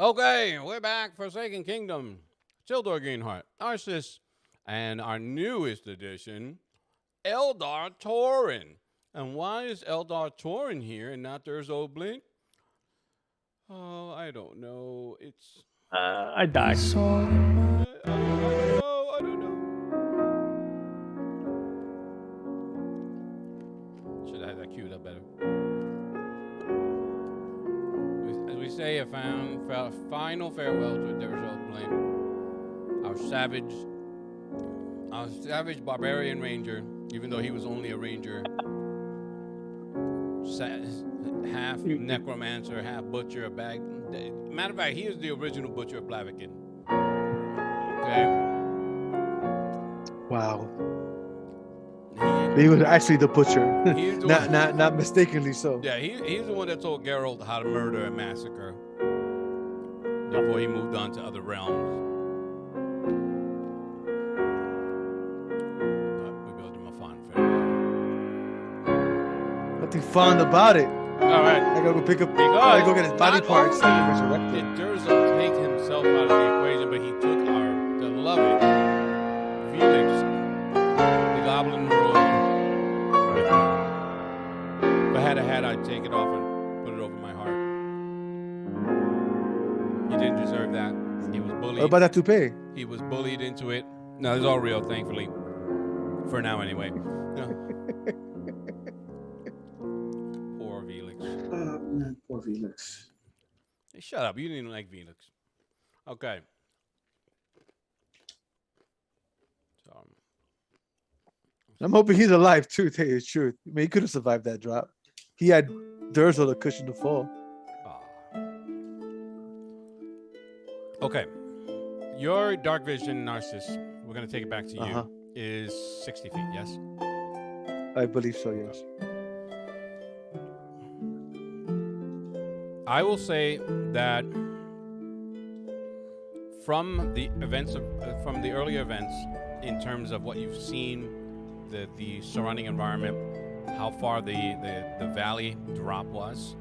Okay, we're back. Forsaken Kingdom. Sildor Greenheart, Arceus, and our newest addition, Eldar Tauren. And why is Eldar Tauren here and not Durzo Blink? Oh, I don't know. It's I died. I don't know. I don't know. Should I have that queued up better? As we say, a final farewell to Durzo Blink, our savage barbarian ranger. Even though he was only a ranger, half necromancer, half butcher, a bag. Matter of fact, he is the original butcher of Blaviken. Okay. Wow. He was actually the butcher, not mistakenly so. Yeah, he's the one that told Geralt how to murder and massacre before he moved on to other realms. But we built him a fun farewell. Nothing fun about it. All right. I gotta go pick up. I gotta go get his body parts. Did Durzo take himself out of the equation, but he took our beloved Felix, the Goblin Rogue, with him. If I had a hat, I'd take it off and put it over my heart. He didn't deserve that. He was bullied. What about that toupee? He was bullied into it. No, it's all real, thankfully. For now, anyway. No. Poor Felix. Man, poor Felix. Hey, shut up. You didn't like Felix. Okay. So, I'm hoping he's alive too. Tell you the truth. I mean, he could have survived that drop. He had Durzo to cushion the fall. Okay. Your dark vision, Narcissus, we're going to take it back to you, is 60 feet, yes? I believe so, yes. I will say that from the events from the earlier events, in terms of what you've seen, the surrounding environment, how far the valley drop was,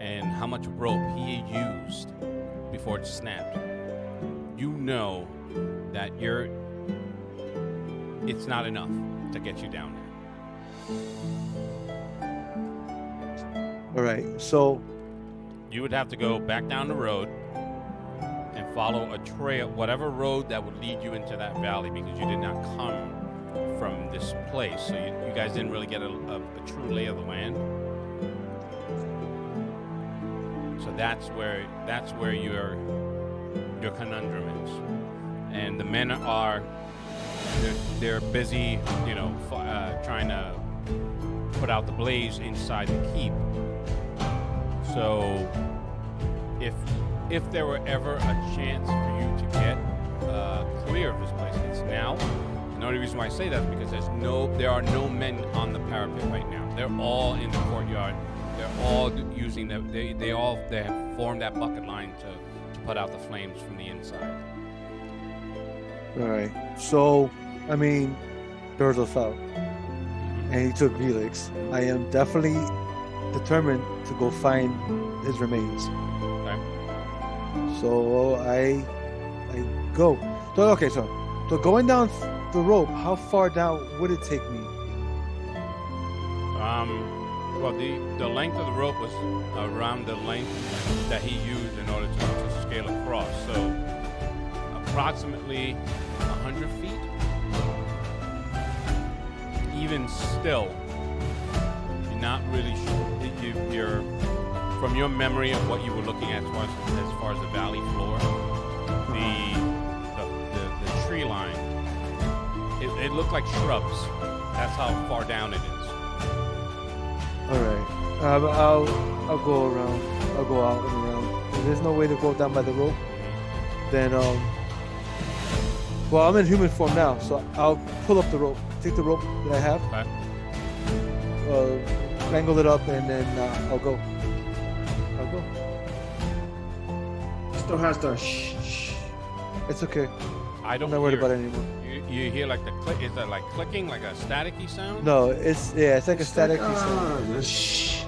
and how much rope he used before it snapped, you know that it's not enough to get you down there. All right, so you would have to go back down the road and follow a trail, whatever road that would lead you into that valley, because you did not come from this place, so you guys didn't really get a true lay of the land. So that's where your conundrum is, and the men they're busy, trying to put out the blaze inside the keep. So if there were ever a chance for you to get clear of this place, it's now. And the only reason why I say that is because there are no men on the parapet right now. They're all in the courtyard. They're all using they have formed that bucket line to put out the flames from the inside. all right, so I mean, Durzo fell, and he took Felix. I am definitely determined to go find his remains. Okay. So I go. So okay, so going down the rope, how far down would it take me? Well, the length of the rope was around the length that he used in order to scale across. So approximately 100 feet. Even still, you're not really sure. You're from your memory of what you were looking at as far as the valley floor, the tree line. It looked like shrubs. That's how far down it is. All right, I'll go around. I'll go out and around. If there's no way to go down by the rope, then well, I'm in human form now, so I'll pull up the rope. Take the rope that I have, wrangle it up, and then I'll go. Still has the shh. It's okay. I don't. I'm not worried about it anymore. You hear like the click? Is that like clicking, like a staticky sound? No, it's like a static. Shh.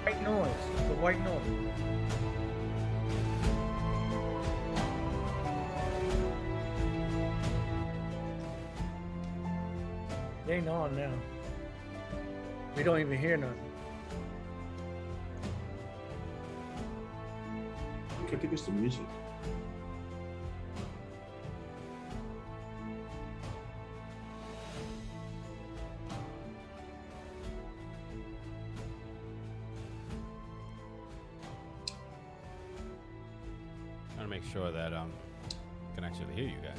White noise. The white noise. It ain't on now. We don't even hear nothing. I think it's the music. Trying to make sure that I can actually hear you guys.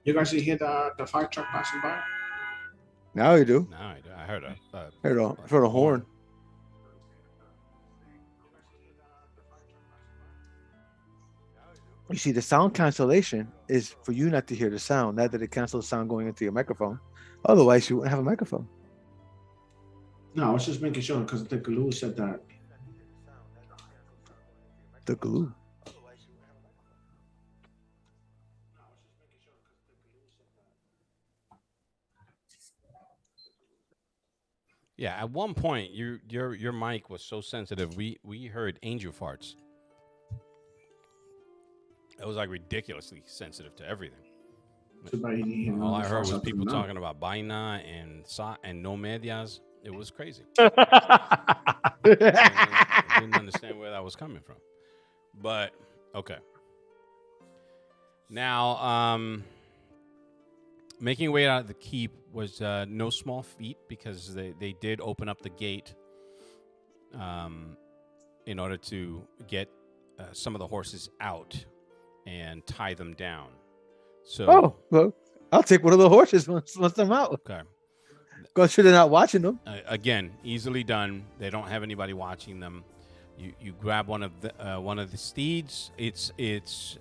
You guys hear the fire truck passing by? Now you do. No, I heard a Heard a horn. You see, the sound cancellation is for you not to hear the sound, not that it cancels sound going into your microphone. Otherwise, you wouldn't have a microphone. No, I was just making sure because the glue said that. The glue. Yeah, at one point your mic was so sensitive we heard angel farts. It was like ridiculously sensitive to everything. All I heard was people talking about Baina and no medias. It was crazy. I didn't understand where that was coming from. But okay. Now, making your way out of the keep was no small feat because they did open up the gate in order to get some of the horses out and tie them down. So, Oh, well, I'll take one of the horses once I'm out. okay. Go sure they're not watching them. Again, easily done. They don't have anybody watching them. You grab one of the steeds. It's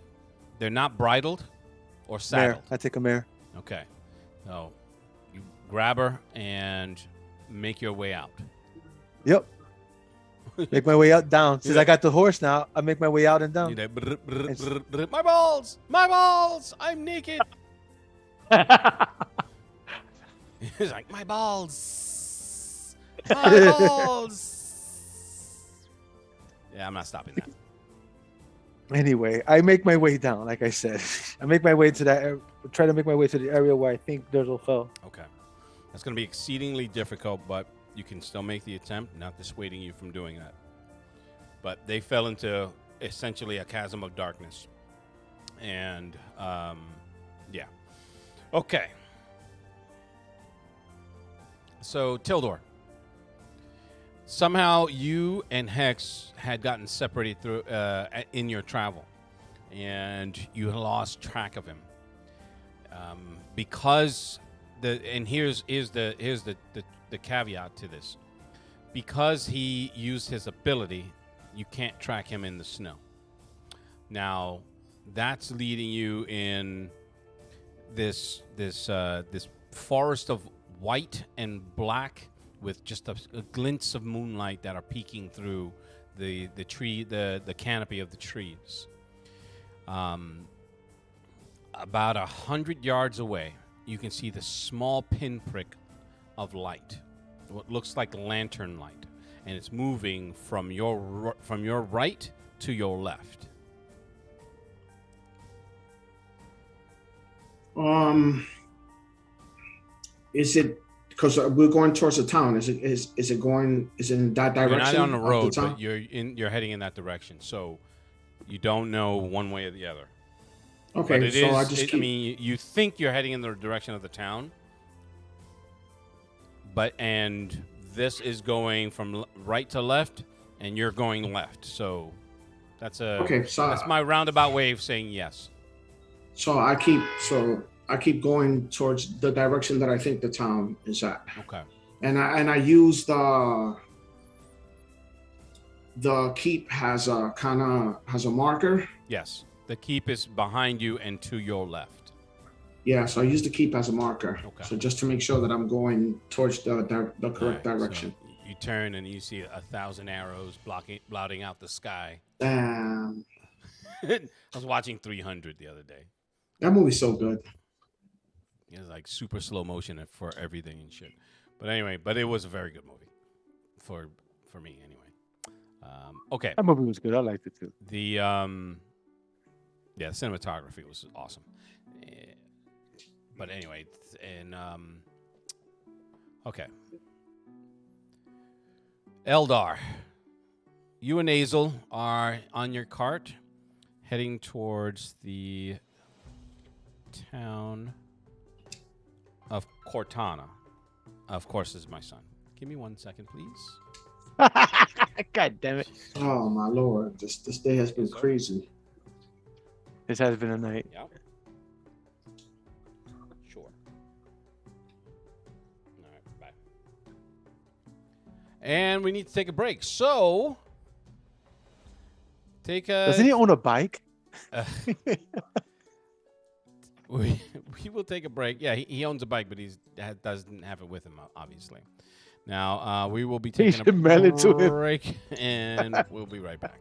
they're not bridled or saddled. Mare. I take a mare. Okay. So you grab her and make your way out. Yep. Make my way out down. Since I got the horse now, I make my way out and down. You know, my balls! My balls! I'm naked. He's like, my balls! My balls! Yeah, I'm not stopping that. Anyway, I make my way down. Like I said, I make my way to that. Try to make my way to the area where I think Durzel fell. Okay. That's going to be exceedingly difficult, but you can still make the attempt, not dissuading you from doing that. But they fell into essentially a chasm of darkness. And, yeah. Okay. So, Tildor. Somehow you and Hex had gotten separated through in your travel. And you lost track of him. Because here's the caveat to this. Because he used his ability, you can't track him in the snow. Now, that's leading you in this forest of white and black with just a glints of moonlight that are peeking through the canopy of the trees. About 100 yards away, you can see the small pinprick of light, what looks like lantern light, and it's moving from your right to your left. Is it because we're going towards the town? Is it going? Is it in that direction? You're not on the road, town? but you're heading in that direction, so you don't know one way or the other. Okay, but I mean, you think you're heading in the direction of the town, and this is going from right to left, and you're going left. So that's that's my roundabout way of saying yes. So I keep going towards the direction that I think the town is at. Okay. And I use the keep has a marker. Yes. The keep is behind you and to your left. Yeah, so I use the keep as a marker. Okay. So just to make sure that I'm going towards the correct direction. So you turn and you see 1,000 arrows blotting out the sky. Damn. I was watching 300 the other day. That movie's so good. It was like super slow motion for everything and shit. But anyway, it was a very good movie for me anyway. Okay. That movie was good. I liked it too. The the cinematography was awesome. But anyway, and okay. Eldar, you and Azel are on your cart heading towards the town of Cortana. Of course, this is my son. Give me 1 second, please. God damn it. Oh my lord, this day has been crazy. This has been a night. Yep. Sure. All right, bye. And we need to take a break. So, take a. Doesn't he own a bike? We will take a break. Yeah, he owns a bike, but he doesn't have it with him, obviously. Now, we will be taking a should mail it to him. break, and we'll be right back.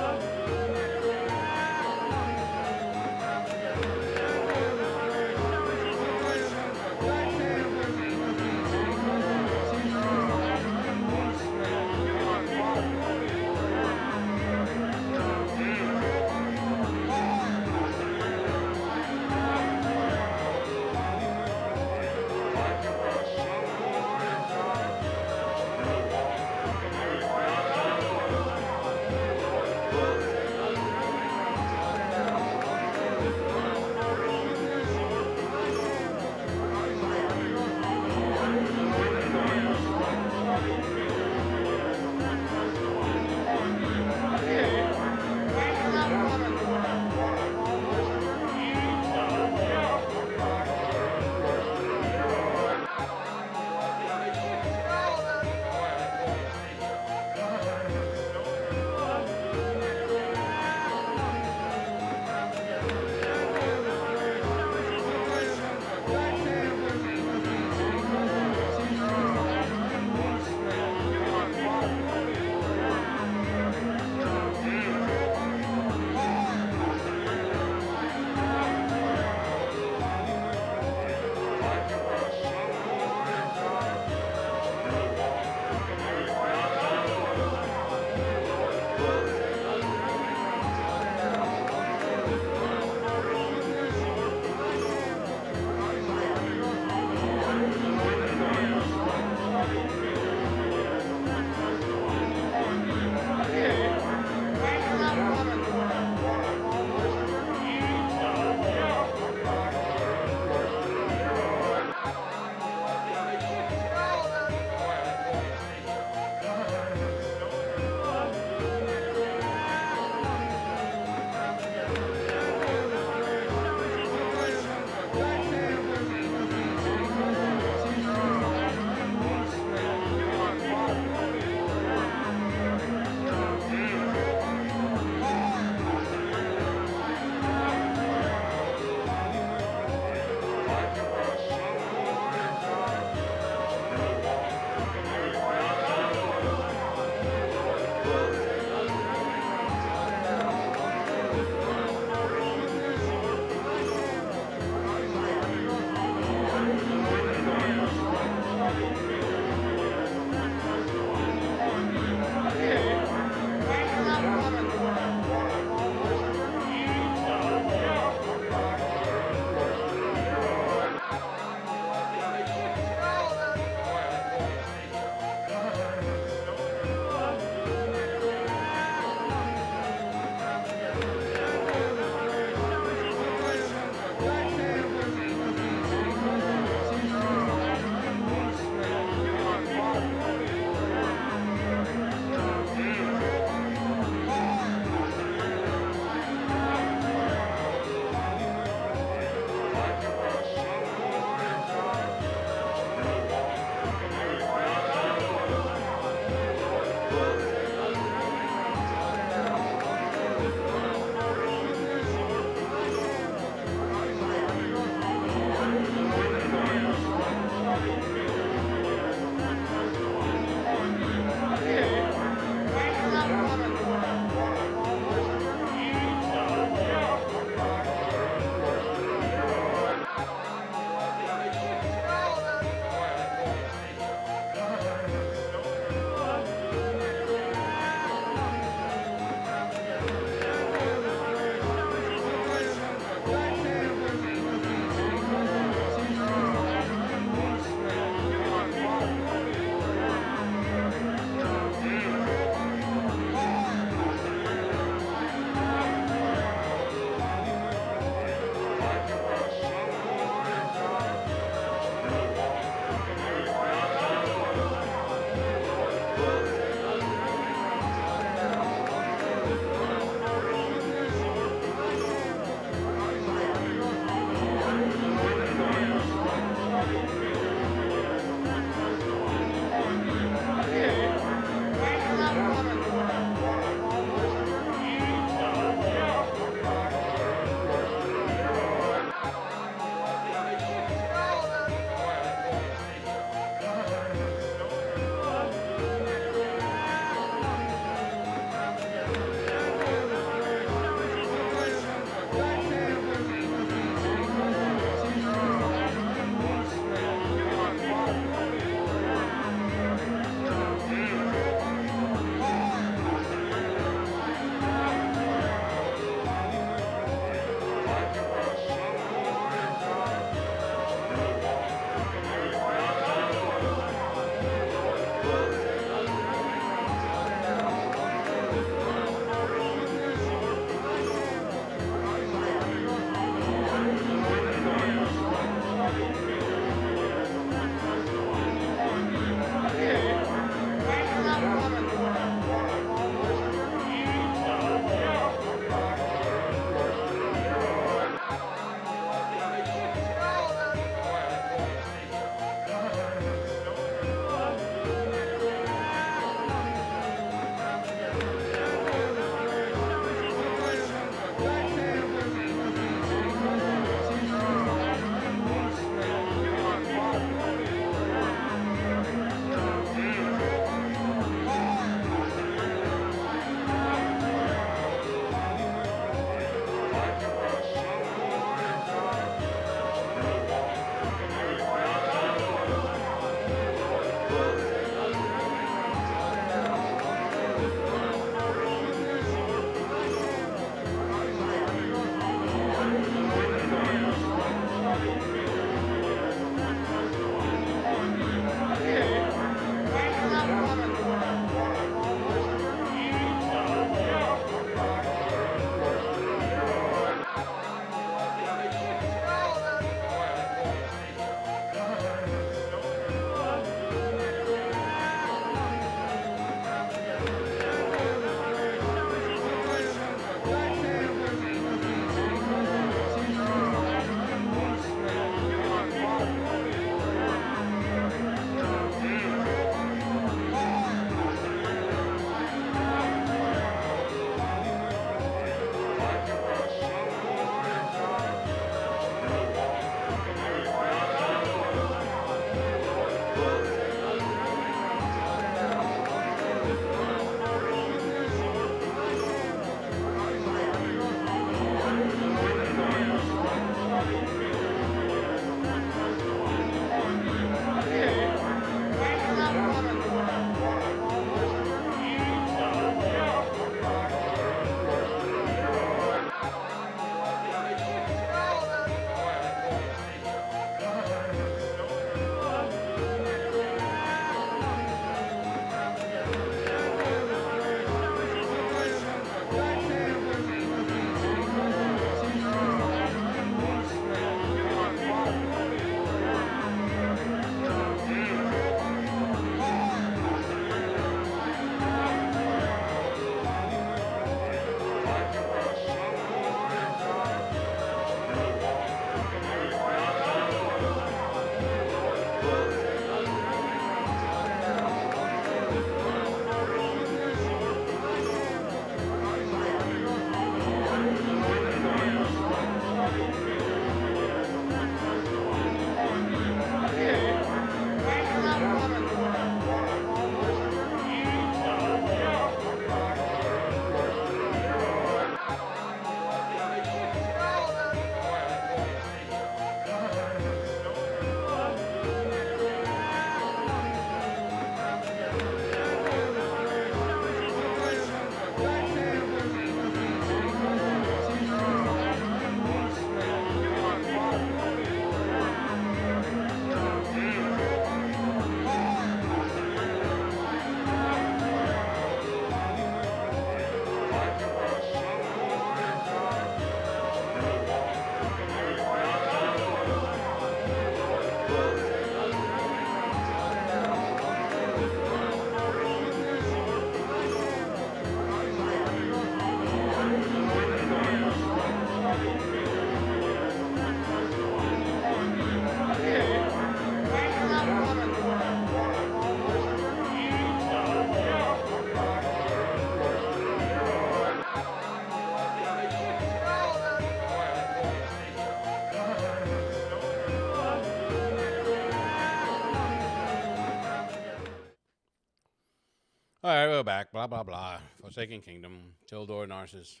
All right, we're back. Blah blah blah. Forsaken Kingdom, Tildor, Narcissus,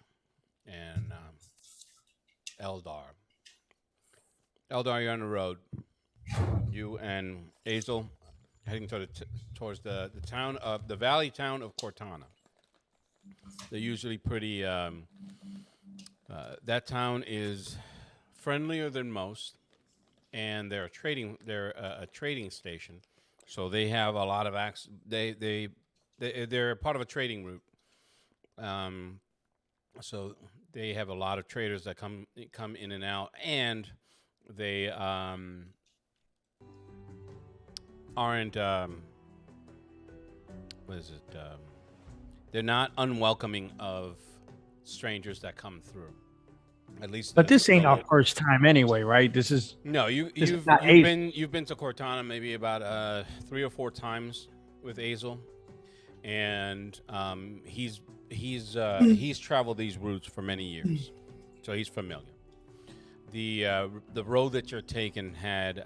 and Eldar. Eldar, you're on the road. You and Azel heading towards the town of the valley town of Cortana. They're usually pretty. That town is friendlier than most, and they're a trading station, so they have a lot of they're part of a trading route. So they have a lot of traders that come in and out, and they aren't what is it? They're not unwelcoming of strangers that come through. At least, But this ain't our first time anyway, right? This is no. this is You've not you've Azel. been to Cortana maybe about 3 or 4 times with Azel, and he's traveled these routes for many years, so he's familiar. The road that you're taking had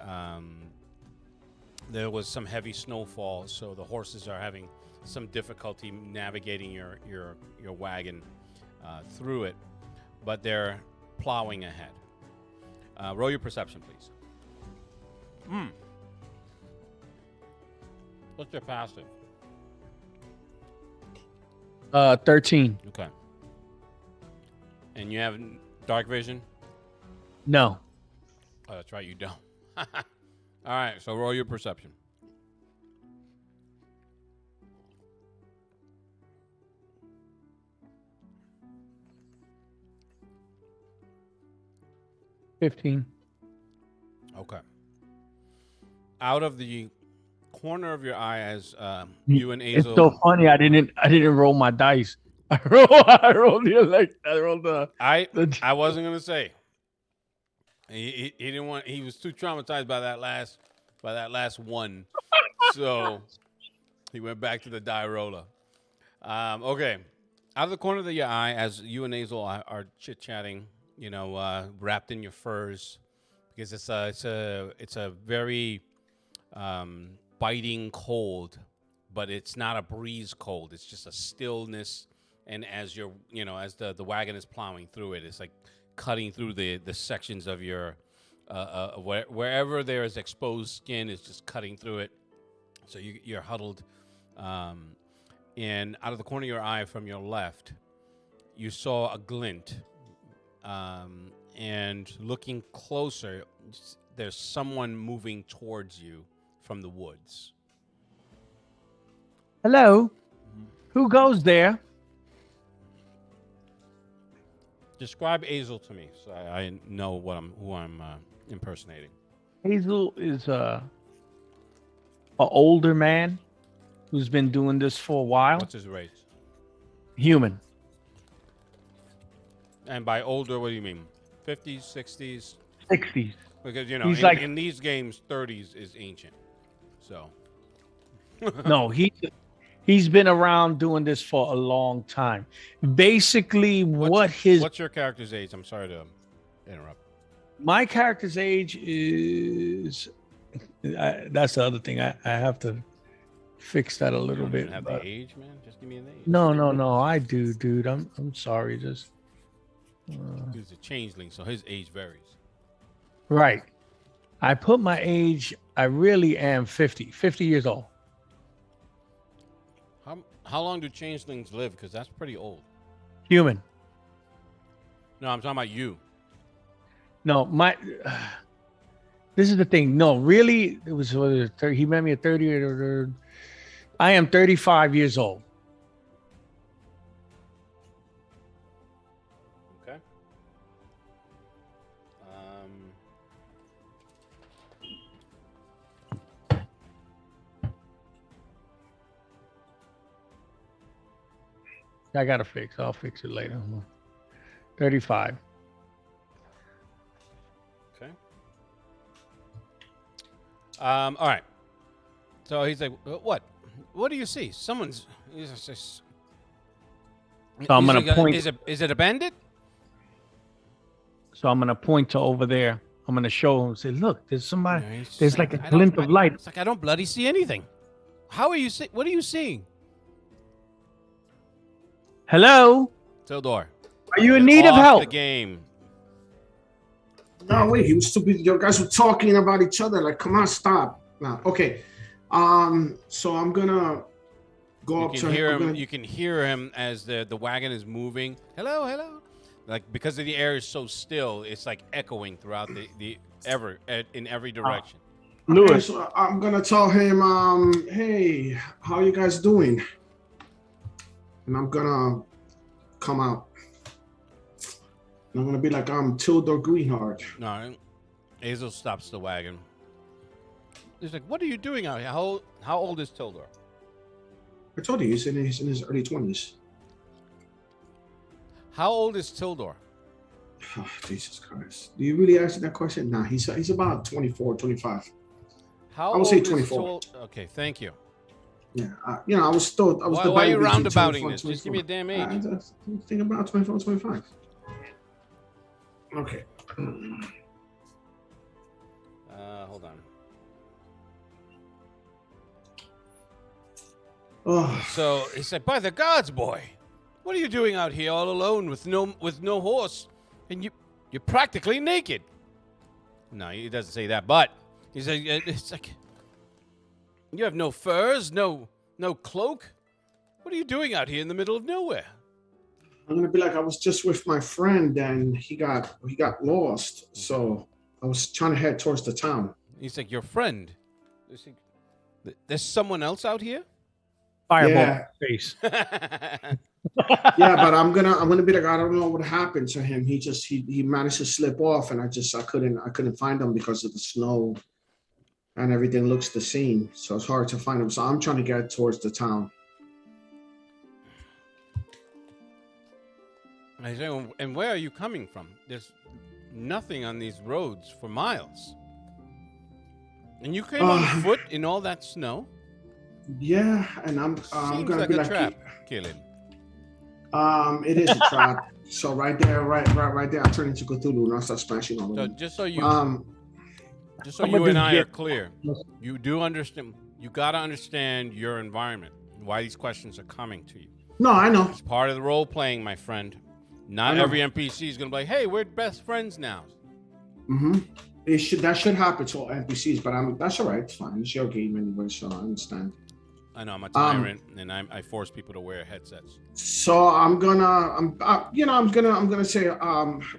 there was some heavy snowfall, so the horses are having some difficulty navigating your wagon through it, but they're plowing ahead. Roll your perception, please. What's your passive? 13. Okay. And you have dark vision? No. Oh, that's right, you don't. All right, so roll your perception. $15. Okay. Out of the corner of your eye, as you and It's Azel, so funny. I didn't roll my dice. I rolled the I wasn't gonna say. He didn't want. He was too traumatized by that last one, so he went back to the die roller. Okay. Out of the corner of your eye, as you and Azel are chit chatting, wrapped in your furs, because it's a very biting cold, but it's not a breeze cold. It's just a stillness, and as as the wagon is plowing through it, it's like cutting through the sections of your wherever there is exposed skin is just cutting through it. So you're huddled, and out of the corner of your eye from your left, you saw a glint. And looking closer, there's someone moving towards you from the woods. Hello? Who goes there? Describe Azel to me, so I know who I'm impersonating. Hazel is a older man who's been doing this for a while. What's his race? Human. And by older, what do you mean? 50s, 60s? 60s. Because He's in these games, 30s is ancient. So No, he's been around doing this for a long time. Basically, what's your character's age? I'm sorry to interrupt. my character's age is. That's the other thing. I have to fix that a You little don't bit. even have but- the age, man. Just give me an age. No. I do, dude. I'm sorry. Just He's a changeling, so his age varies. right. I put my age. I really am 50 years old. How long do changelings live? Because that's pretty old. Human. No, I'm talking about you. No, this is the thing. No, really, it was 30, he met me at 30 or I am 35 years old. Okay. I gotta fix. I'll fix it later. 35. Okay. All right. So he's like, "What? What do you see? Someone's." He's just, So I'm he's gonna like, point. Is it a bandit? So I'm gonna point to over there. I'm gonna show him. Say, look, there's somebody. Yeah, he's There's just like a I don't- glint of light. It's like I don't bloody see anything. How are you? What are you seeing? Hello? Tildor. Are you in get need of off help? the game. No, wait, he was stupid. Your guys were talking about each other. Like, come on, stop. No, okay. So I'm gonna go You up can to hear him. him. I'm You can hear him as the wagon is moving. Hello, hello. Like because the air is so still, it's like echoing throughout in every direction. Okay, Lewis. so I'm gonna tell him, hey, how you guys doing? And I'm gonna come out. And I'm gonna be like, I'm Tildor Greenheart. No, Hazel stops the wagon. He's like, "What are you doing out here? How old is Tildor?" I told you he's in his early 20s. How old is Tildor? Oh, Jesus Christ. Do you really ask that question? Nah, he's about 24, 25. How I would old say is 24. Okay, thank you. Yeah, I was Why are you debating between roundabouting 24 this? and Just give me a 24. damn I age. just think about 24, 25. Okay. Hold on. Oh, So he said, "By the gods, boy, what are you doing out here all alone with no horse, and you're practically naked?" No, he doesn't say that, but he said, "It's like you have no furs, no cloak. What are you doing out here in the middle of nowhere?" I'm gonna be like, I was just with my friend and he got lost. So I was trying to head towards the town. He's like, "Your friend? There's someone else out here?" Fireball Yeah. face. Yeah, but I'm gonna be like, I don't know what happened to him. He managed to slip off, and I couldn't find him because of the snow, and everything looks the same. So it's hard to find him. So I'm trying to get towards the town. I say, "Well, and where are you coming from? There's nothing on these roads for miles. And you came on foot in all that snow? Yeah, and I'm Seems gonna like be a like, trap, Killian. It is a trap. So right there, right there, I turn into Cthulhu and I start smashing all of So them. just so you Some of and this I are get- clear, you do understand. You got to understand your environment. Why these questions are coming to you. No, I know. It's part of the role playing, my friend. Not I know. every NPC is gonna be like, "Hey, we're best friends now." Mm-hmm. That should happen to all NPCs, but that's all right. It's fine. It's your game anyway, so I understand. I know I'm a tyrant, and I force people to wear headsets. So I'm gonna say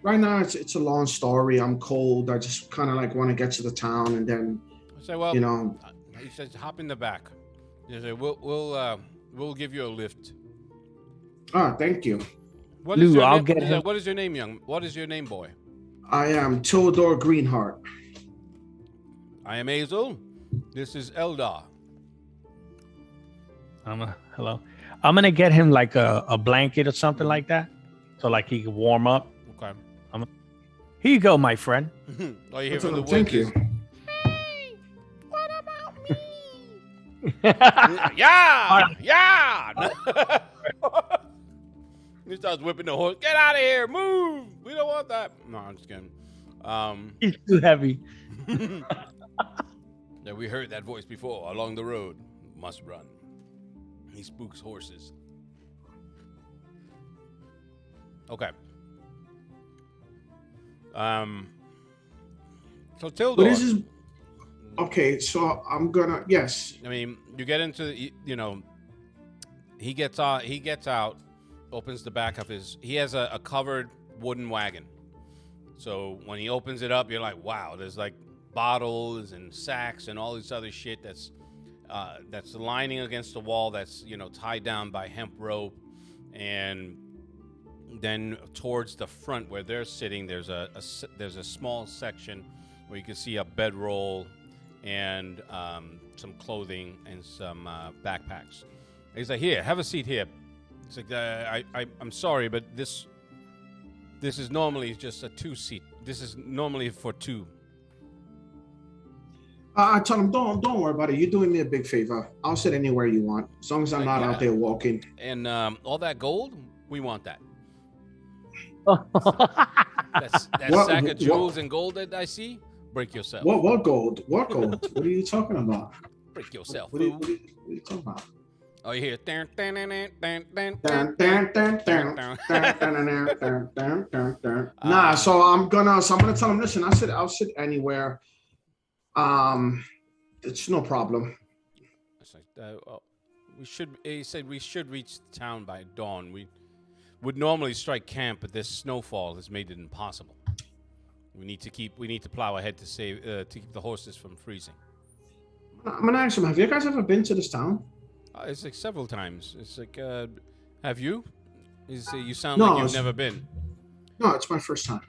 right now it's a long story. I'm cold. I just kind of like want to get to the town, and then I say, well, you know. he says, "Hop in the back." He said, "We'll give you a lift." Thank you. What is Lou, your I'll name? get He said, him. "What is your name, young? What is your name, boy?" I am Tildor Greenheart. I am Hazel. This is Eldar. Hello. I'm gonna get him like a blanket or something like that, so like he can warm up. Okay. Here you go, my friend. All you hear from the woods Thank is, you. "What about me?" Yeah. He starts whipping the horse. "Get out of here! Move! We don't want that." No, I'm just kidding. He's too heavy. Yeah, we heard that voice before. Along the road, must run. He spooks horses. Okay. So Tildor. But this is okay. So I'm gonna yes. I mean, you get into he gets out, opens the back of his. He has a covered wooden wagon. So when he opens it up, you're like, wow, there's like bottles and sacks and all this other shit that's lining against the wall that's tied down by hemp rope, and then towards the front where they're sitting, there's a small section where you can see a bedroll and some clothing and some backpacks. He's like, "Here, have a seat here." It's like, I'm sorry, but this is normally just a 2-seat. This is normally for 2. I tell him, don't worry about it. You're doing me a big favor. I'll sit anywhere you want, as long as I'm not out there walking. And all that gold, we want that. That What- sack of what- jewels and gold that I see, break yourself. What gold? What gold? What are you talking about? Break yourself. What are you Fool. talking about? Oh, you hear? Dun, dun, dun, dun, dun, dun, Dun, dun, dun, dun, dun, dun, dun, dun. dun, dun, dun, dun, dun. Nah, so I'm gonna tell him, listen, I'll sit anywhere. It's no problem. It's like, we should. He said we should reach the town by dawn. We would normally strike camp, but this snowfall has made it impossible. We need to plow ahead to save to keep the horses from freezing. I'm gonna ask him, have you guys ever been to this town? It's like several times. It's like, have you? You sound No, like you've it's- never been. No, it's my first time.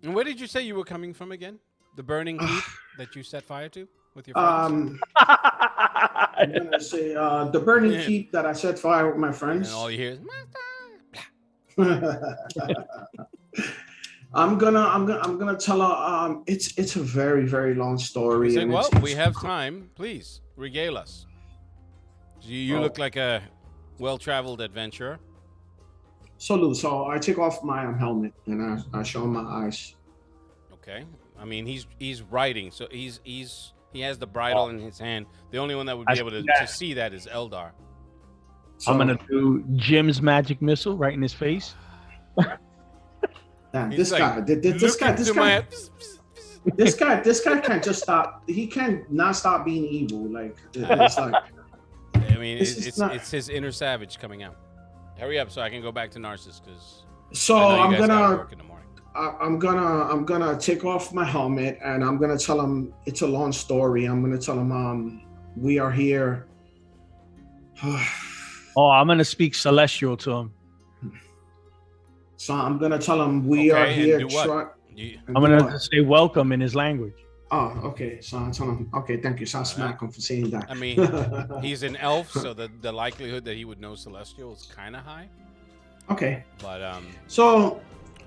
And where did you say you were coming from again? The burning keep that you set fire to with your friends? I'm gonna say the burning Yeah. keep that I set fire with my And friends. all you hear is, I'm gonna tell her. It's a very, very long story. He's like, and well, it's- we have time. Please regale us. You Oh. look like a well-traveled adventurer. So Lou, so I take off my helmet and I show him my eyes. Okay. I mean, he's riding, so he has the bridle in his hand. The only one that would be I able see to that. see that is Eldar. So, I'm gonna do Jim's magic missile right in his face. damn, He's this like, guy, this Look into my. this guy can't just stop. He can't not stop being evil. Like it's like. I mean, This is not- it's his inner savage coming out. Hurry up, so I can go back to Narcissus because So I know you I'm guys gotta gonna work in the morning. I'm gonna take off my helmet and I'm gonna tell him it's a long story. I'm gonna tell him we are here. Oh, I'm gonna speak celestial to him. So I'm gonna tell him we are Okay, and here. do what? try- You, and I'm do gonna what? say welcome in his language. Oh, okay. So I tell him, okay, thank you. So I smack him for saying that. I mean, he's an elf, so the likelihood that he would know Celestial is kind of high. okay. But So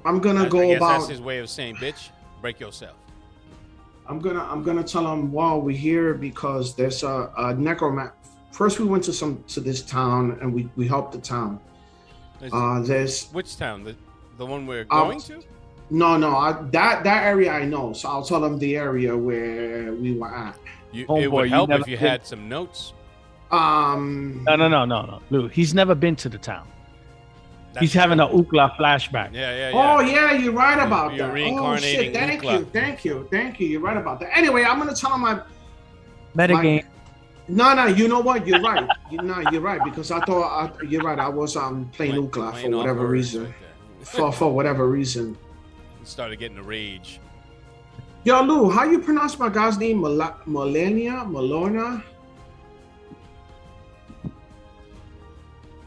I'm gonna I go guess about. that's his way of saying, "Bitch, break yourself." I'm gonna tell him, well, we're here because there's a necromancer. First, we went to this town and we helped the town. There's Which town? The one we're Um, going to? no, that area I know. So I'll tell him the area where we were at. It Homeboy, would you help never if you been- had some notes. No. Lou, he's never been to the town. He's That's having true. a Ukla flashback. Yeah. Oh yeah, you're right about You're that. Oh reincarnating shit! Thank you. You're right about that. Anyway, I'm gonna tell him Metagame. No, you know what? You're right. You're right because I thought you're right. I was playing Went- Ukla playing for off whatever words reason. right there. For whatever reason. Started getting a rage. Yo, Lou, how you pronounce my guy's name? Malona?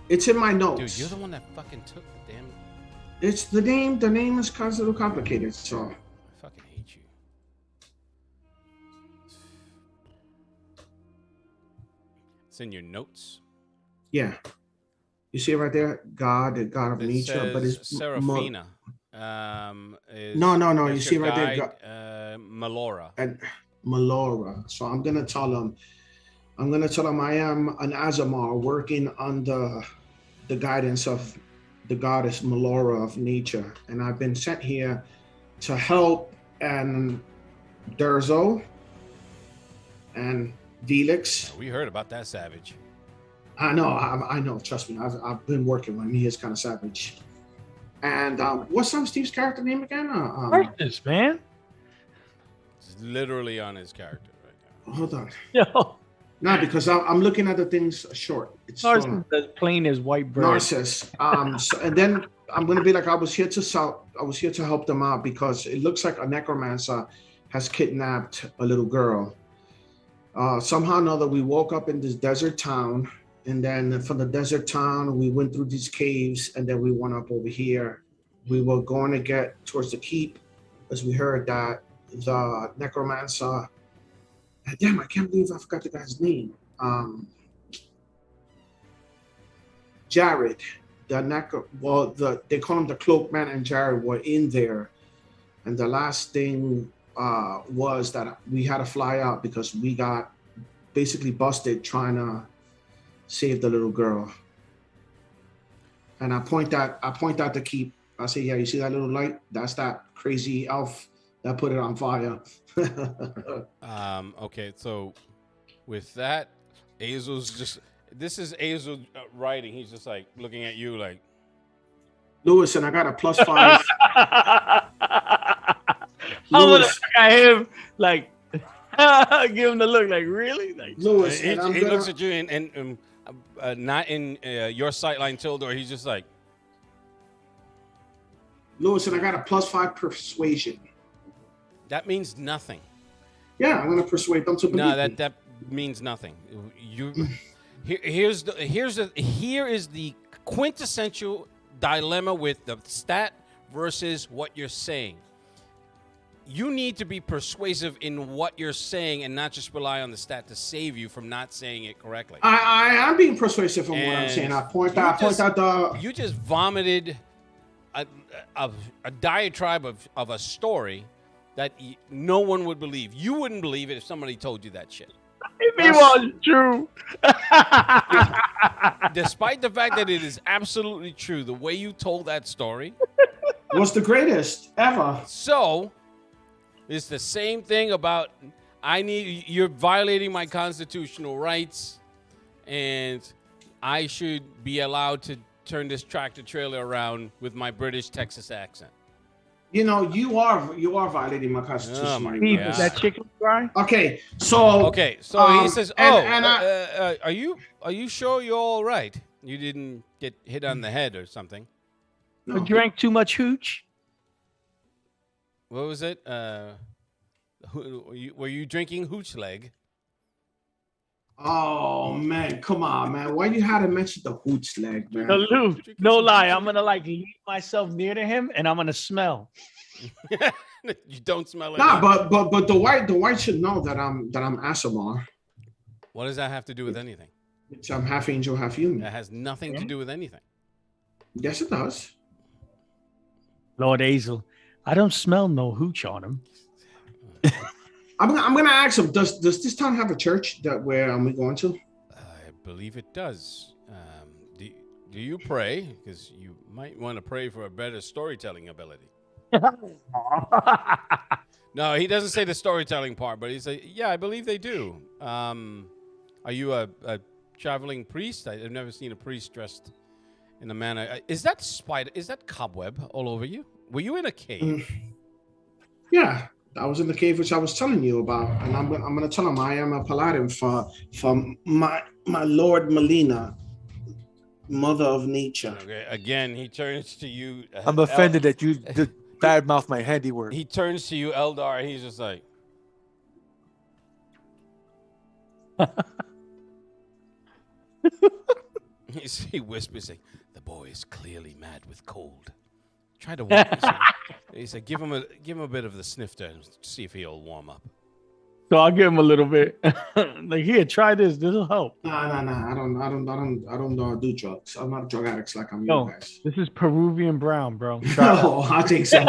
It's in my notes. Dude, you're the one that fucking took the damn. It's the name. The name is kind of a little complicated. So I fucking hate you. It's in your notes. yeah, you see it right there. God, the God of It nature, but says it's Seraphina. Is, No. You is see your right there, guide, Melora. and Melora. So I'm gonna tell him. I am an Azamar working under the guidance of the goddess Melora of nature, and I've been sent here to help and Durzo and Felix. We heard about that savage. I know. Trust me, I've been working with him. He is kind of savage. And what's Steve's character name again? Artist, man. It's literally on his character right Hold on. Yo, No, because I'm looking at the things short. It's Narcissus as plain as white bread. Narcissus. So, and then I'm gonna be like, I was here to help them out because it looks like a necromancer has kidnapped a little girl. Somehow or another, we woke up in this desert town, and then from the desert town, we went through these caves, and then we went up over here. We were going to get towards the keep, as we heard that the necromancer. Damn, I can't believe I forgot the guy's name. Jared, they call him the Cloak Man, and Jared were in there. And the last thing was that we had to fly out because we got basically busted trying to save the little girl. And I point out the keep. I say, yeah, you see that little light? That's that crazy elf that put it on fire. Okay, so with that, Azel's just This is Azel writing. He's just like looking at you like. Lewis, and I got a +5. I'm gonna Lewis, look at him like, give him the look like, really? Like, Lewis, He, and I'm he gonna, looks at you and not in your sightline, Tildor. He's just like. Lewis, and I got a +5 persuasion. That means nothing. Yeah, I'm gonna persuade them to believe No, me. that means nothing. Here is the quintessential dilemma with the stat versus what you're saying. You need to be persuasive in what you're saying and not just rely on the stat to save you from not saying it correctly. I am being persuasive in what I'm And saying. I point you out just- the. You just vomited a diatribe of a story that no one would believe. You wouldn't believe it if somebody told you that shit. if it was true. Despite the fact that it is absolutely true, the way you told that story. Was the greatest ever. So, it's the same thing about you're violating my constitutional rights, and I should be allowed to turn this tractor trailer around with my British Texas accent. You know, you are violating my constitution. Oh my Steve, God. is that chicken fry? Okay, so Okay, so he says, and are you sure you're all right? You didn't get hit on the head or something. I no. drank too much hooch. What was it? Were you drinking hooch leg? Oh man, come on, man. Why you had to mention the hooch leg, man? No, Lou, no lie. I'm gonna like leave myself near to him, and I'm gonna smell. You don't smell it. Nah, but the white should know that I'm Asimar. What does that have to do with anything? So I'm half angel, half human. That has nothing to do with anything. Yes, it does. Lord Azel, I don't smell no hooch on him. I'm gonna ask him. Does this town have a church that where we going to? I believe it does. Do you pray? Because you might want to pray for a better storytelling ability. No, he doesn't say the storytelling part, but he says, yeah, I believe they do. Are you a traveling priest? I've never seen a priest dressed in a manner. Is that spider? Is that cobweb all over you? Were you in a cave? Yeah, I was in the cave which I was telling you about, and I'm gonna tell him I am a paladin for my Lord Melina, Mother of Nature. Okay. Again, he turns to you. I'm offended that you badmouth my handiwork. He turns to you, Eldar. He's just like. He whispers, like, "The boy is clearly mad with cold. Try to warm him." He said, "Give him a bit of the snifter and see if he'll warm up." So I'll give him a little bit. Like, here, try this. This will help. Nah. I don't do drugs. I'm not drug addicts like I'm No, you guys. this is Peruvian brown, bro. Try it. No, I think so.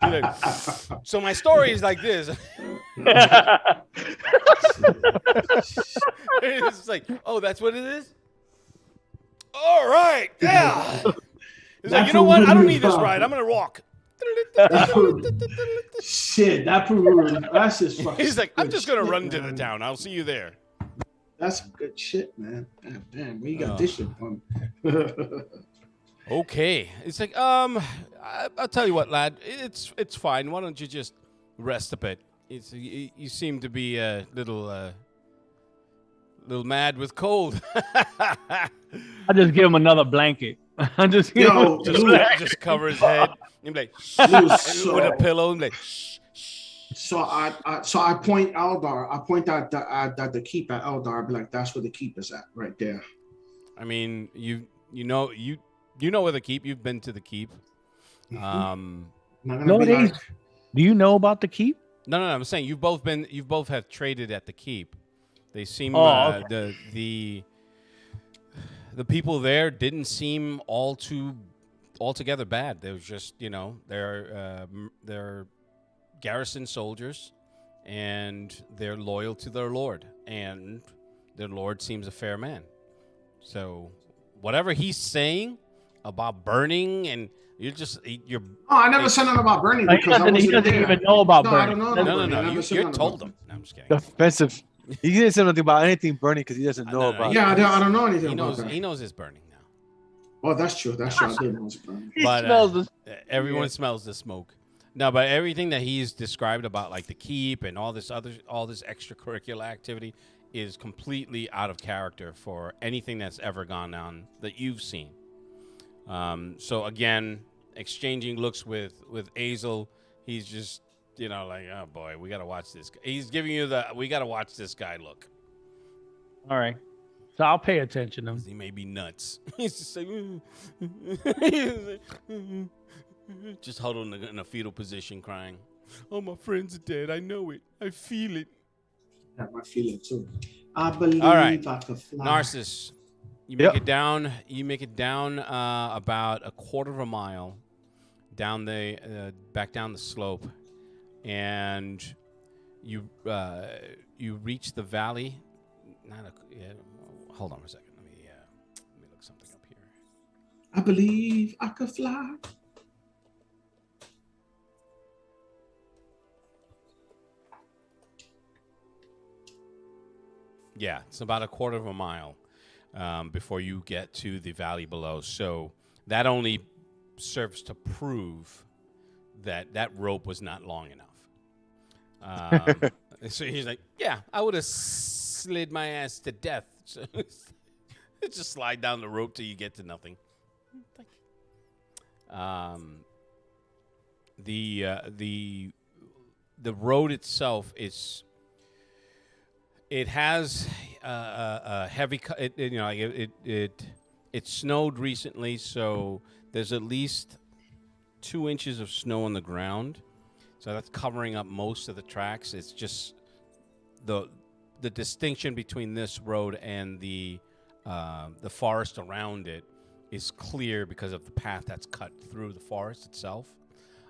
He's like, so my story is like this. It's like, oh, that's what it is? All right, yeah. He's like, you know what? I don't need this ride. I'm gonna walk. Shit, that Peruvian. That's just fucking. He's like, I'm good just gonna shit, run into man. the town. I'll see you there. That's some good shit, man. Damn, where you got Oh. this shit from? Okay. It's like, I'll tell you what, lad. It's fine. Why don't you just rest a bit? You seem to be a little mad with cold. I just give him another blanket. I just give Yo, him just cover his head. And be like, Lou, with a pillow. And be like, shh, shh. So I point Eldar. I point out the keep at Eldar. I'd be like, that's where the keep is at, right there. I mean, you know where the keep. You've been to the keep. I'm not gonna No, be it like, ain't. Do you know about the keep? No. I'm saying you've both have traded at the keep. They seem Oh, the people there didn't seem altogether bad. They was just, they're garrison soldiers, and they're loyal to their lord, and their lord seems a fair man. So whatever he's saying about burning, and you're Oh, I never said nothing about burning He because I doesn't, he wasn't doesn't there. even know about No, I burning. don't know. no. I never said You nothing told about him. No, I'm just kidding. Offensive. He didn't say nothing about anything burning because he doesn't know No, about Yeah, it. I don't know anything He about knows. that. He knows it's burning now. Oh, that's true. That's true. I did know it's burning. He But smells the everyone yeah. smells the smoke. No, but everything that he's described about like the keep and all this extracurricular activity is completely out of character for anything that's ever gone on that you've seen. So again, exchanging looks with Azel, he's just like, oh boy, we gotta watch this. He's giving you the we gotta watch this guy look. All right. So I'll pay attention to him. He may be nuts. He's just like, just huddled in a fetal position, crying. Oh, my friend's dead. I know it. I feel it. Yeah, I feel it too. I believe All right. I could fly. Narcissus, you make it down. You make it down about a quarter of a mile down the back down the slope, and you reach the valley. Hold on a second. Let me look something up here. I believe I could fly. Yeah, it's about a quarter of a mile before you get to the valley below. So that only serves to prove that rope was not long enough. So he's like, yeah, I would have slid my ass to death. So just slide down the rope till you get to nothing. The road itself is. It has a heavy. It snowed recently, so there's at least 2 inches of snow on the ground. So that's covering up most of the tracks. It's just the distinction between this road and the forest around it is clear because of the path that's cut through the forest itself.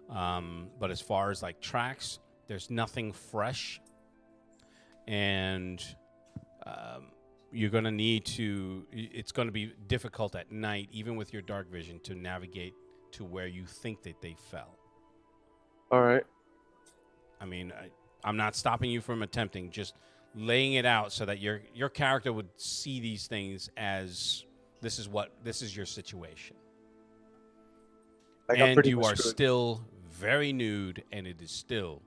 But as far as like tracks, there's nothing fresh. And you're going to need to, it's going to be difficult at night, even with your dark vision, to navigate to where you think that they fell. All right. I mean, I'm not stopping you from attempting, just laying it out so that your character would see these things as this is your situation. And you are still very nude, and it is still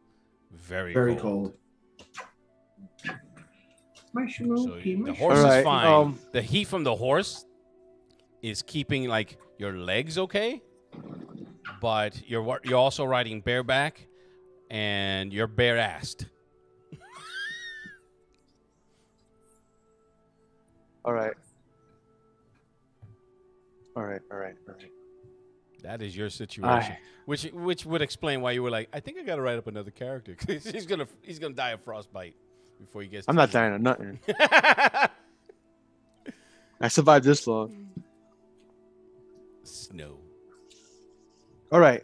very cold. So the horse is fine. The heat from the horse is keeping like your legs okay, but you're also riding bareback, and you're bare-assed. All right. That is your situation, which would explain why you were like, I think I got to write up another character because he's gonna die of frostbite before he gets. I'm not dying of nothing. I survived this long. Snow. All right.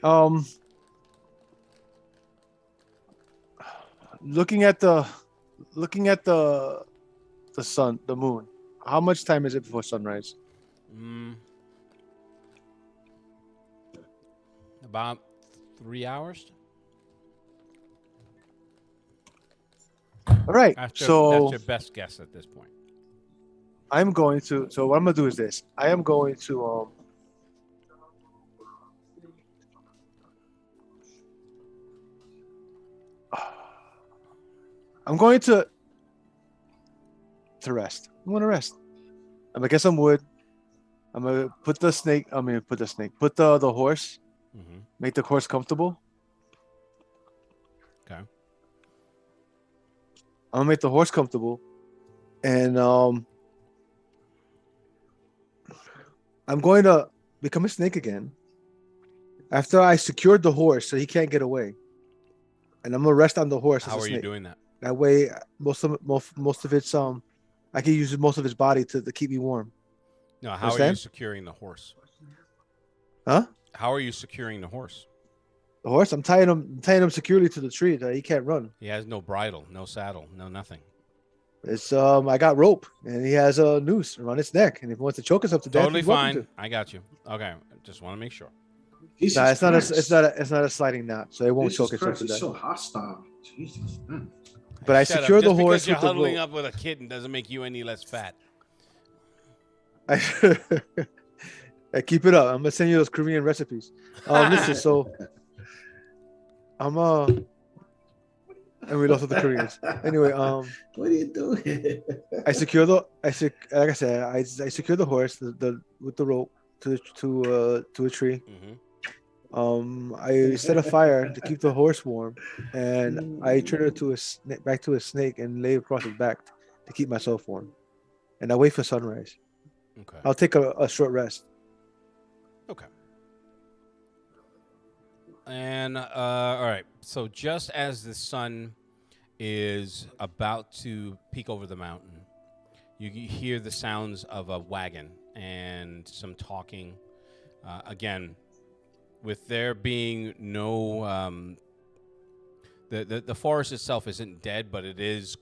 Looking at the sun, the moon. How much time is it before sunrise? About 3 hours. All right. That's So your best guess at this point. I'm going to. So what I'm gonna do is this. I am going to. I'm going to rest. I'm gonna rest. I'm gonna get some wood. I'm gonna put the snake. Put the horse. Mm-hmm. Make the horse comfortable. Okay. I'm gonna make the horse comfortable, and I'm going to become a snake again. After I secured the horse, so he can't get away, and I'm gonna rest on the horse. How are you doing that? That way, most of its I can use most of his body to keep me warm. No, how are you securing the horse? Huh? How are you securing the horse? The horse, I'm tying him securely to the tree that he can't run. He has no bridle, no saddle, no nothing. It's I got rope, and he has a noose around his neck, and if he wants to choke us up to death, Totally he's welcome fine. I got you. Okay, just want to make sure. Nah, it's not a sliding knot, so it won't choke us up to He's death. so hostile. Jesus, man. But I Shut up. secure the Just horse because you're with the huddling rope. up with a kitten doesn't make you any less fat. I keep it up. I'm gonna send you those Korean recipes. Listen, so I'm and we lost with the Koreans. Anyway, What are you doing? I secure the like I said, I secure the horse the with the rope to a tree. I set a fire to keep the horse warm, and I turn it to back to a snake and lay across his back to keep myself warm. And I wait for sunrise. Okay. I'll take a short rest. Okay. And all right. So just as the sun is about to peek over the mountain, you hear the sounds of a wagon and some talking. Again, with there being no, the forest itself isn't dead, but it is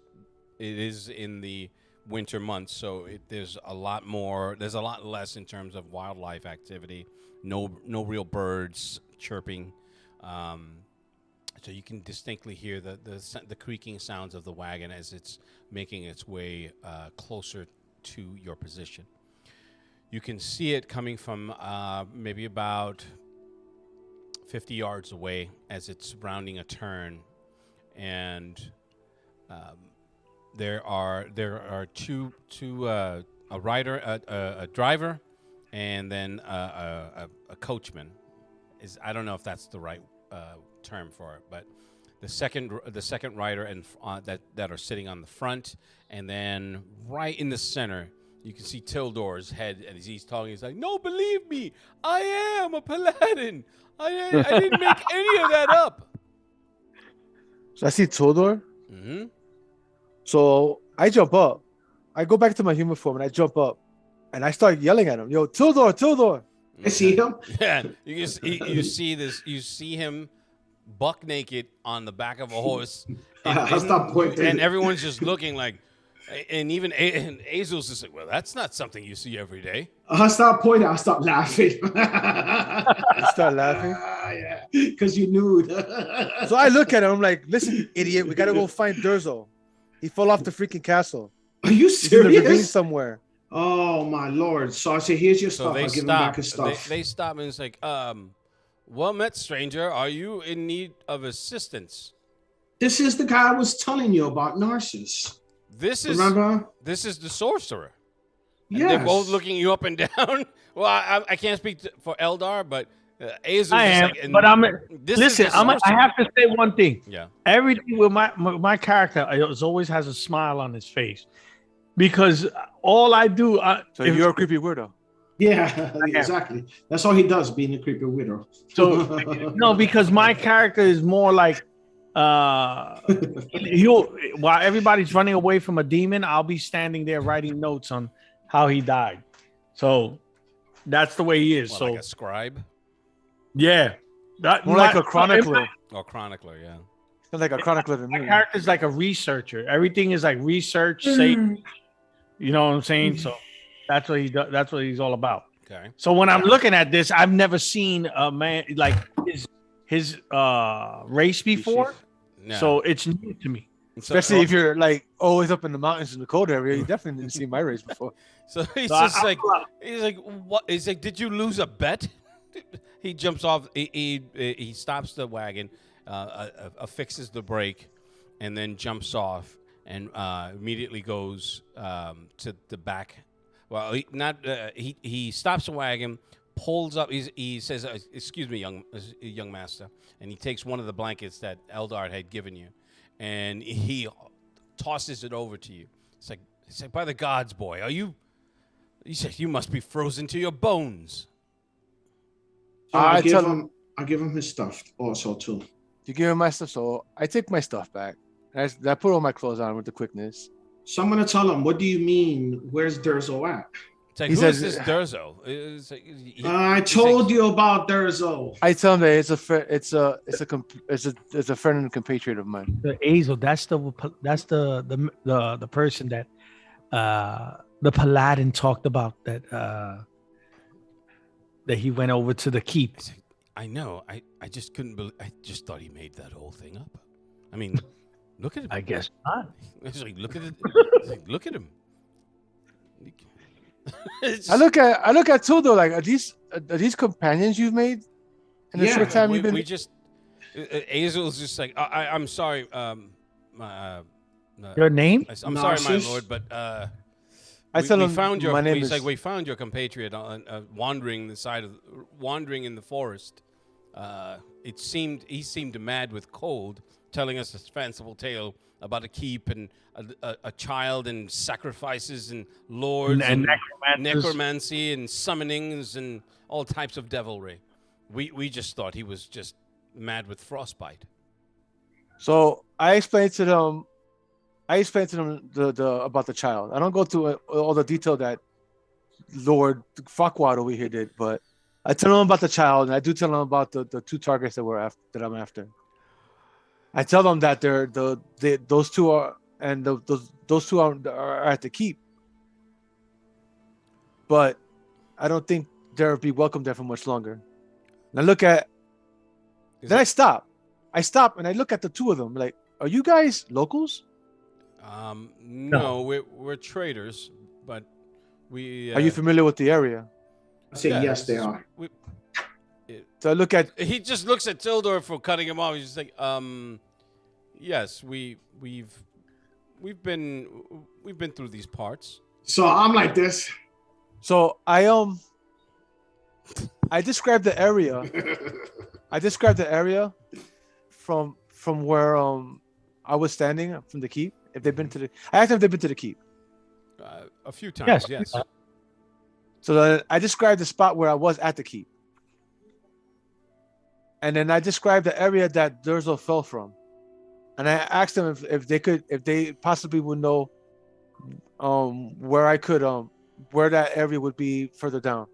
in the winter months, so there's a lot less in terms of wildlife activity. No real birds chirping, so you can distinctly hear the creaking sounds of the wagon as it's making its way closer to your position. You can see it coming from maybe about 50 yards away as it's rounding a turn, and there are two a rider, a driver, and then a coachman. I don't know if that's the right term for it, but the second rider and that are sitting on the front, and then right in the center you can see Tildor's head, and he's talking. He's like, "No, believe me, I am a paladin. I didn't make any of that up." So I see Tildor. Mm-hmm. So I jump up. I go back to my human form and I jump up, and I start yelling at him, "Yo, Tildor!" I see him. Yeah, you see this. You see him buck naked on the back of a horse, I'll stop pointing. and everyone's just looking like, and even Azel's just like, "Well, that's not something you see every day." I'll stop pointing. I'll stop laughing. You start laughing. Yeah, because you knew. So I look at him. I'm like, "Listen, idiot, we gotta go find Durzo. He fell off the freaking castle. Are you He's in the ravine serious? somewhere." Oh my lord! So I say, here's your So stuff. they I'll give him back stop. his stuff. They stop, and it's like, "Well met, stranger. Are you in need of assistance?" This is the guy I was telling you about, Narcissus. Remember? This is the sorcerer. And Yes. they're both looking you up and down. Well, I can't speak for Eldar, but Azel's I just am, like, but I'm. this Listen, is the I sorcerer. have to say one thing. Yeah. Everything with my character always has a smile on his face, because all I do. So you're a creepy weirdo. Yeah, exactly. That's all he does, being a creepy widow. So no, because my character is more like while everybody's running away from a demon, I'll be standing there writing notes on how he died. So that's the way he is. What, so like a scribe yeah, More like a chronicler. or chronicler, yeah. Sounds like a chronicler to My me. character's like a researcher. Everything is like research, safety. You know what I'm saying? So that's what he does. That's what he's all about. Okay. So when I'm looking at this, I've never seen a man like his race before. No. So it's new to me. So- Especially if you're like always up in the mountains in the cold area. You definitely didn't see my race before. So he's So just I- like, he's like, what? He's like, did you lose a bet? He jumps off. He stops the wagon, affixes the brake, and then jumps off and immediately goes to the back. Well, he stops the wagon, pulls up. He says, "Excuse me, young master," and he takes one of the blankets that Eldar had given you, and he tosses it over to you. It's like, by the gods, boy, are you? He said, you must be frozen to your bones. So I I give him his stuff also too. You give him my stuff, so I take my stuff back. I put all my clothes on with the quickness. So I'm gonna tell him, what do you mean? Where's Durzo at? It's like, He who is says- this Durzo? It's like, I told you about Durzo. I tell him that it's a friend and compatriot of mine. The Azel, that's the person that the paladin talked about that he went over to the keep. I know. I just couldn't believe. I just thought he made that whole thing up. I mean, Look at him. I guess not. It's like, look at it. It's like, look at him. It's I look at too though. Like, are these companions you've made in the Yeah, short time we, you've been? we just Azel's just like I'm sorry. Your name? I'm sorry, my Narcissus? lord, but I tell we him found your. my name He's is. like, we found your compatriot wandering in the forest. He seemed mad with cold, telling us this fanciful tale about a keep and a child and sacrifices and lords And necromancers. necromancy and summonings and all types of devilry. We just thought he was just mad with frostbite. So I explained to them. The about the child. I don't go through all the detail that Lord Fuckwad over here did, but I tell them about the child, and I do tell them about the two targets that I'm after. I tell them that those two are and those two are at the keep, but I don't think they'll be welcome there for much longer. And I look at. Then I stop. And I look at the two of them. Like, are you guys locals? No, we're traders, but we. Are you familiar with the area? I say yes, they are. So I look at. He just looks at Tildor for cutting him off. He's just like, yes, we've been through these parts. So I'm like this. So I described the area. I described the area from where I was standing from the keep. If they've been to the, I asked them if they've been to the keep. A few times, yes. So then I described the spot where I was at the keep, and then I described the area that Durzo fell from, and I asked them if they possibly would know, where I could where that area would be further down.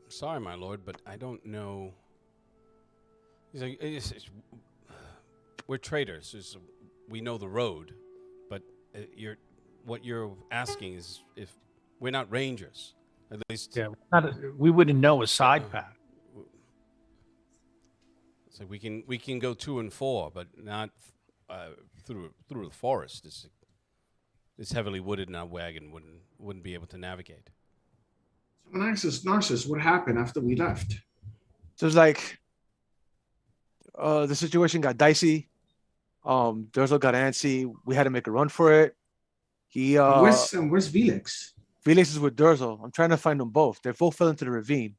Sorry, my lord, but I don't know. He's like, we're traders. We know the road, but what you're asking is if we're not rangers, at least. Yeah, we wouldn't know a side path. So we can go 2 and 4, but not through the forest. It's heavily wooded, and our wagon wouldn't be able to navigate. Narcissus, what happened after we left? So it's like the situation got dicey. Durzo got antsy. We had to make a run for it. Where's Felix? Felix is with Durzo. I'm trying to find them both. They both fell into the ravine.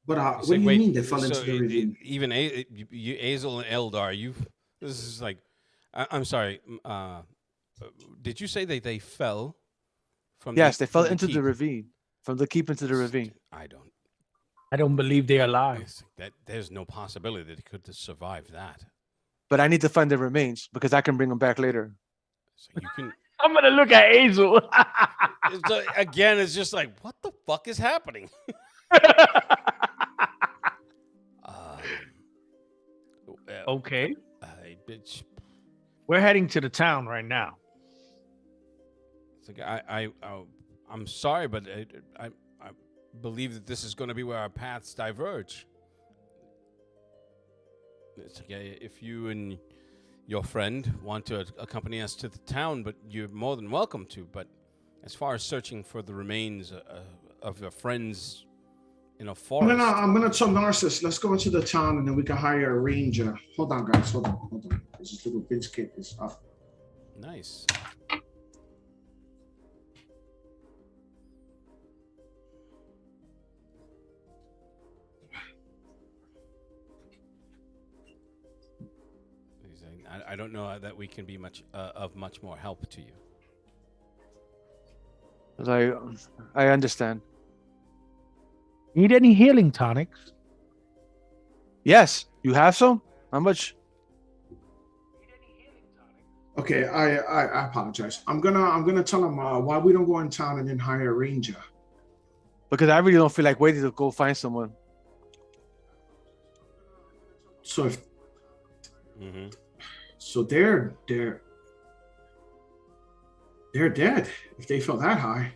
But what It's do like, you wait, mean they fell so into the ravine? Even Azel and Eldar, this is like, I'm sorry. Did you say that they fell from? Yes, they fell from into the keep? ravine. From the keep into the ravine. I don't believe they're alive. There's no possibility that they could survive that. But I need to find their remains because I can bring them back later. So you can. I'm gonna look at Hazel. Again, it's just like, what the fuck is happening? Okay, Bitch. we're heading to the town right now. It's like I'm sorry, but I believe that this is going to be where our paths diverge. It's like, if you and your friend want to accompany us to the town, but you're more than welcome to. But as far as searching for the remains of your friends in a forest, I'm gonna tell Narcissus, let's go into the town and then we can hire a ranger. Hold on, guys. Hold on. This little bitch kid is up. nice. I don't know that we can be of much more help to you. I understand. Need any healing tonics? Yes, you have some. How much? Okay, I apologize. I'm gonna tell him why we don't go in town and then hire a ranger. Because I really don't feel like waiting to go find someone. So if Mm-hmm. so, they're dead if they fell that high.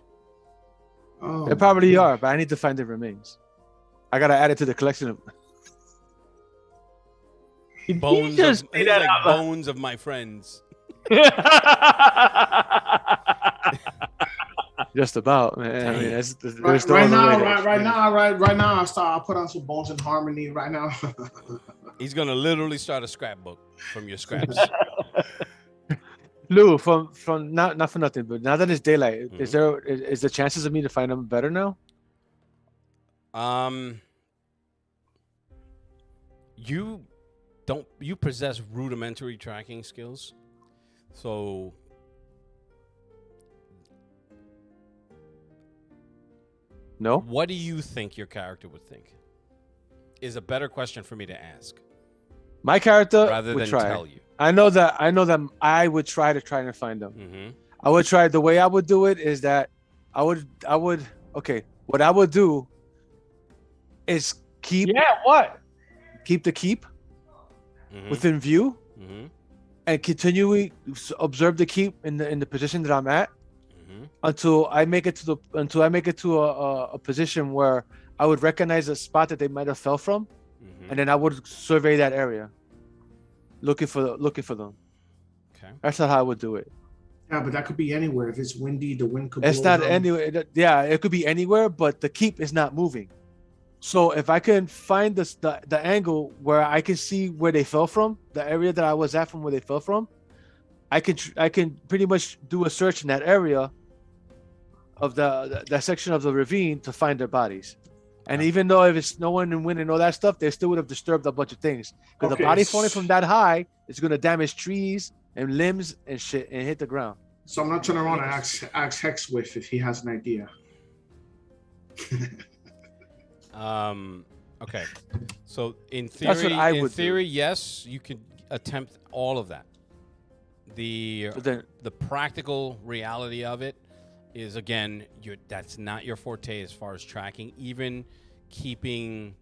Oh, They probably are, but I need to find their remains. I gotta add it to the collection of. Bones just of, say he's that like out loud. bones of my friends. Just about, man. I mean, Damn. there's Right, no right other way now, to right explain it. now, right now. I'll put on some Bones and Harmony right now. He's gonna literally start a scrapbook from your scraps. Lou, from not for nothing, but now that it's daylight, Mhm. is the chances of me to find them better now? You possess rudimentary tracking skills, so No, what do you think your character would think? Is a better question for me to ask my character rather would than try. tell you. I know that I would try to find them. Mm-hmm. I would try. The way I would do it is that I would okay. What I would do is keep What? the keep Mm-hmm. within view Mm-hmm. and continually observe the keep in the position that I'm at Mm-hmm. until I make it to a position where I would recognize a spot that they might have fell from, Mm-hmm. and then I would survey that area, looking for them. Okay. That's not how I would do it. Yeah, but that could be anywhere. If it's windy, the wind could. It's blow not them. anywhere. Yeah, it could be anywhere, but the keep is not moving. So if I can find the angle where I can see where they fell from, the area that I was at from where they fell from, I can pretty much do a search in that area of that section of the ravine to find their bodies. And Yeah. even though if it's no one and wind and all that stuff, they still would have disturbed a bunch of things. Because Okay, the body falling from that high is going to damage trees and limbs and shit and hit the ground. So I'm not turning around and ask Hexwith if he has an idea. Okay. So in That's what theory, I would do. yes, you could attempt all of that. The But then, the practical reality of it is again, that's not your forte as far as tracking. Even keeping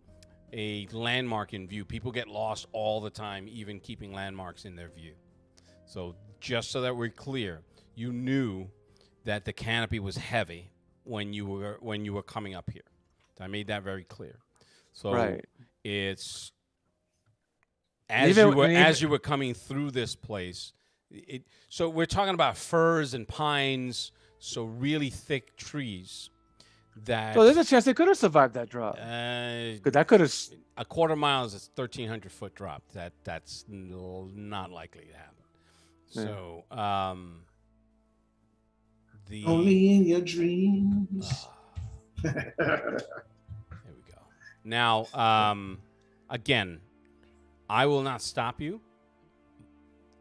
a landmark in view, people get lost all the time. Even keeping landmarks in their view. So just so that we're clear, you knew that the canopy was heavy when you were coming up here. I made that very clear. So right. it's Even- as you were coming through this place. So we're talking about firs and pines, so really thick trees. That So there's a chance they could have survived that drop. Because that could have. a quarter mile is a 1,300-foot drop. That's not likely to happen. Yeah. So the Only in your dreams. Here we go. Now, again, I will not stop you.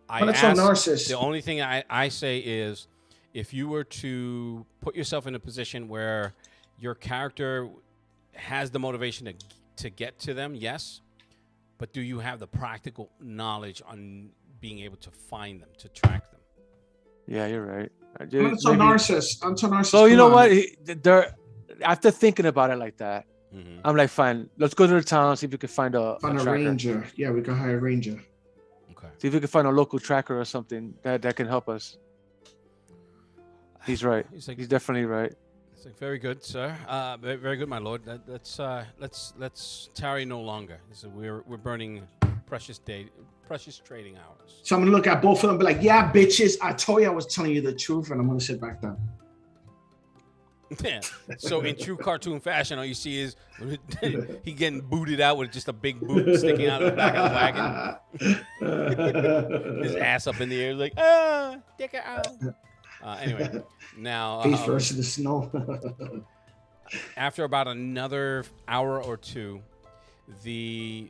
But it's a narcissist. The only thing I say is if you were to put yourself in a position where your character has the motivation to get to them, yes. But do you have the practical knowledge on being able to find them, to track them? Yeah, you're right. But it's a narcissist. I'm a narcissist. So you know Come on. what? They're after thinking about it like that, Mm-hmm. I'm like, fine. Let's go to the town, see if we can find a Find a tracker. ranger. Yeah, we can hire a ranger. Okay. See if we can find a local tracker or something that can help us. He's right. He's like, He's definitely right. it's like very good, sir. Very good, my lord. Let's tarry no longer. So we're burning precious trading hours. So I'm gonna look at both of them and be like, yeah, bitches, I told you I was telling you the truth, and I'm gonna sit back down. Yeah. So in true cartoon fashion, all you see is he getting booted out with just a big boot sticking out of the back of the wagon. His ass up in the air, like dick it out. Anyway, now Face first in the snow. after about another hour or two, the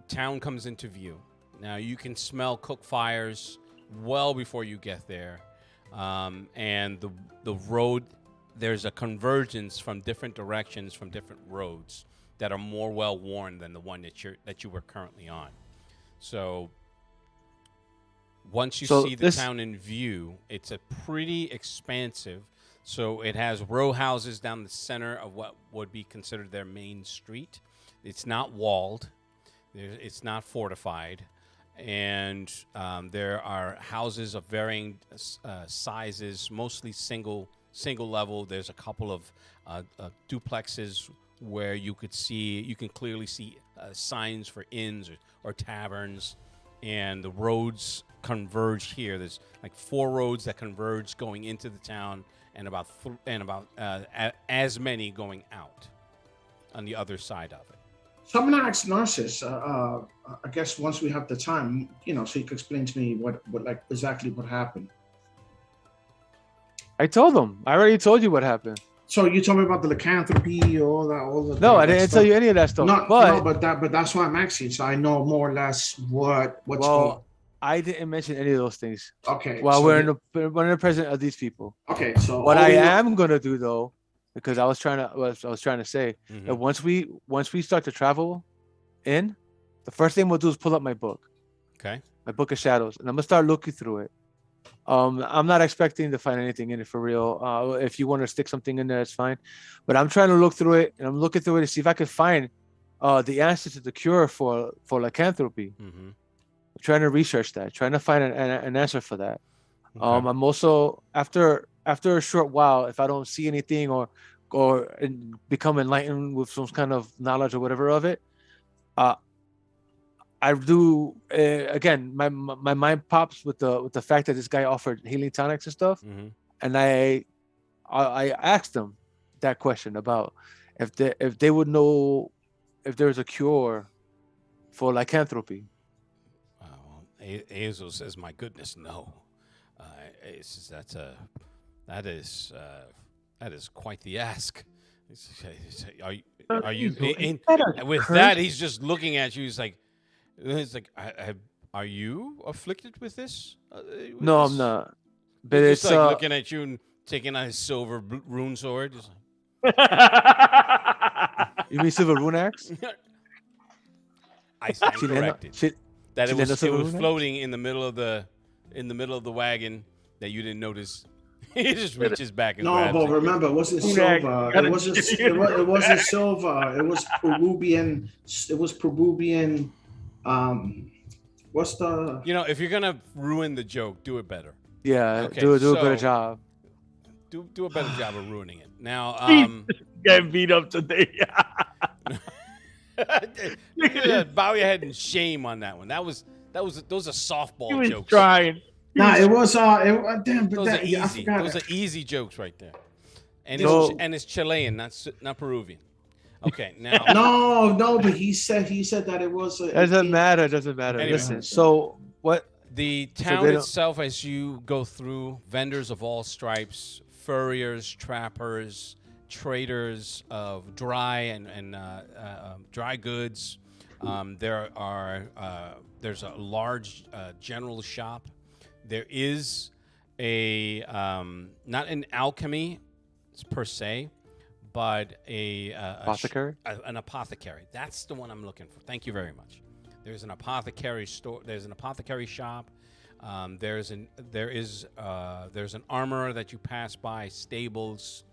town comes into view. Now you can smell cook fires well before you get there, and the road. There's a convergence from different directions from different roads that are more well worn than the one that you were currently on. So once you see the town in view, it's a pretty expansive. So it has row houses down the center of what would be considered their main street. It's not walled. It's not fortified. And there are houses of varying sizes, mostly single level. There's a couple of duplexes where you can clearly see signs for inns or taverns, and the roads converge here. There's like 4 roads that converge going into the town, and about as many going out on the other side of it. So I'm gonna ask Narcissus. I guess once we have the time, so you can explain to me what like exactly what happened. I told him. I already told you what happened. So you told me about the lycanthropy, all the. No, I that didn't stuff. tell you any of that stuff. No, but but that's why I'm asking. So I know more or less what's going. well, I didn't mention any of those things Okay. while so we're in the presence of these people. Okay, so What all I we- am gonna do though, because I was trying to say Mhm. that once we start to travel in, the first thing we'll do is pull up my book, Okay. my book of shadows, and I'm gonna start looking through it. I'm not expecting to find anything in it for real. If you want to stick something in there, it's fine. But I'm trying to look through it, and I'm looking through it to see if I can find the answer to the cure for lycanthropy. Mm-hmm. I'm trying to research that, trying to find an answer for that. Okay. I'm also after a short while, if I don't see anything or become enlightened with some kind of knowledge or whatever of it, I do again. My mind pops with the fact that this guy offered healing tonics and stuff, Mm-hmm. and I asked them that question about if they would know if there's a cure for lycanthropy. Well, Azo says, "My goodness, no." That is quite the ask. Are you? With that, he's just looking at you. He's like, are you afflicted with this? With No, this? I'm not. But He's it's just like looking at you and taking out his silver rune sword. Just you mean silver rune axe? like, I stand corrected. That it Chileno was silver rune axe? floating in the middle of the wagon that you didn't notice. He just reaches back and No, grabs but it. remember, it wasn't Yeah, silver. gotta- It wasn't silver. It was Peruvian. It was Peruvian. What's the? You know, if you're gonna ruin the joke, do it better. Yeah, Okay, do a better so- job. Do a better job of ruining it. Now, Getting beat up today. bow your head in shame on that one. Those are softball He was jokes. trying. Nah, it was. Damn, but Those are that, yeah, I easy. forgot. Those are easy jokes right there. And No. it's Chilean, not Peruvian. Okay, now No, but he said that it was. Doesn't matter. Doesn't matter. Anyway. Listen. So what? the So town they don't- itself, as you go through, vendors of all stripes, furriers, trappers, traders of dry and dry goods. There's a large general shop. There is not an alchemy per se, but Apothecary? an apothecary. That's the one I'm looking for. Thank you very much. There's an apothecary store. There's an apothecary shop. There's an armorer that you pass by. Stables.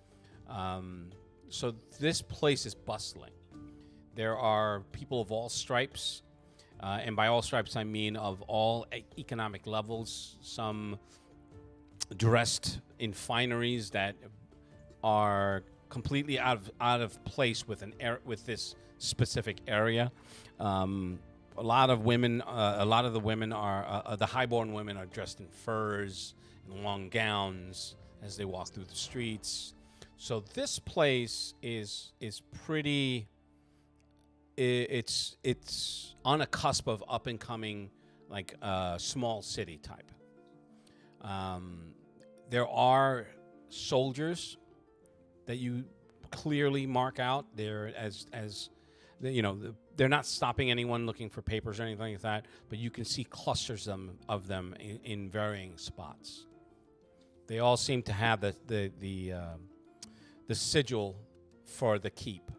So this place is bustling. There are people of all stripes, and by all stripes I mean of all economic levels. Some dressed in fineries that are completely out of place with this specific area. A lot of the women are the highborn women are dressed in furs and long gowns as they walk through the streets. So this place is pretty. It's on a cusp of up and coming, like small city type. There are soldiers that you clearly mark out there as they're not stopping anyone looking for papers or anything like that, but you can see clusters of them in varying spots. They all seem to have the sigil for the keep.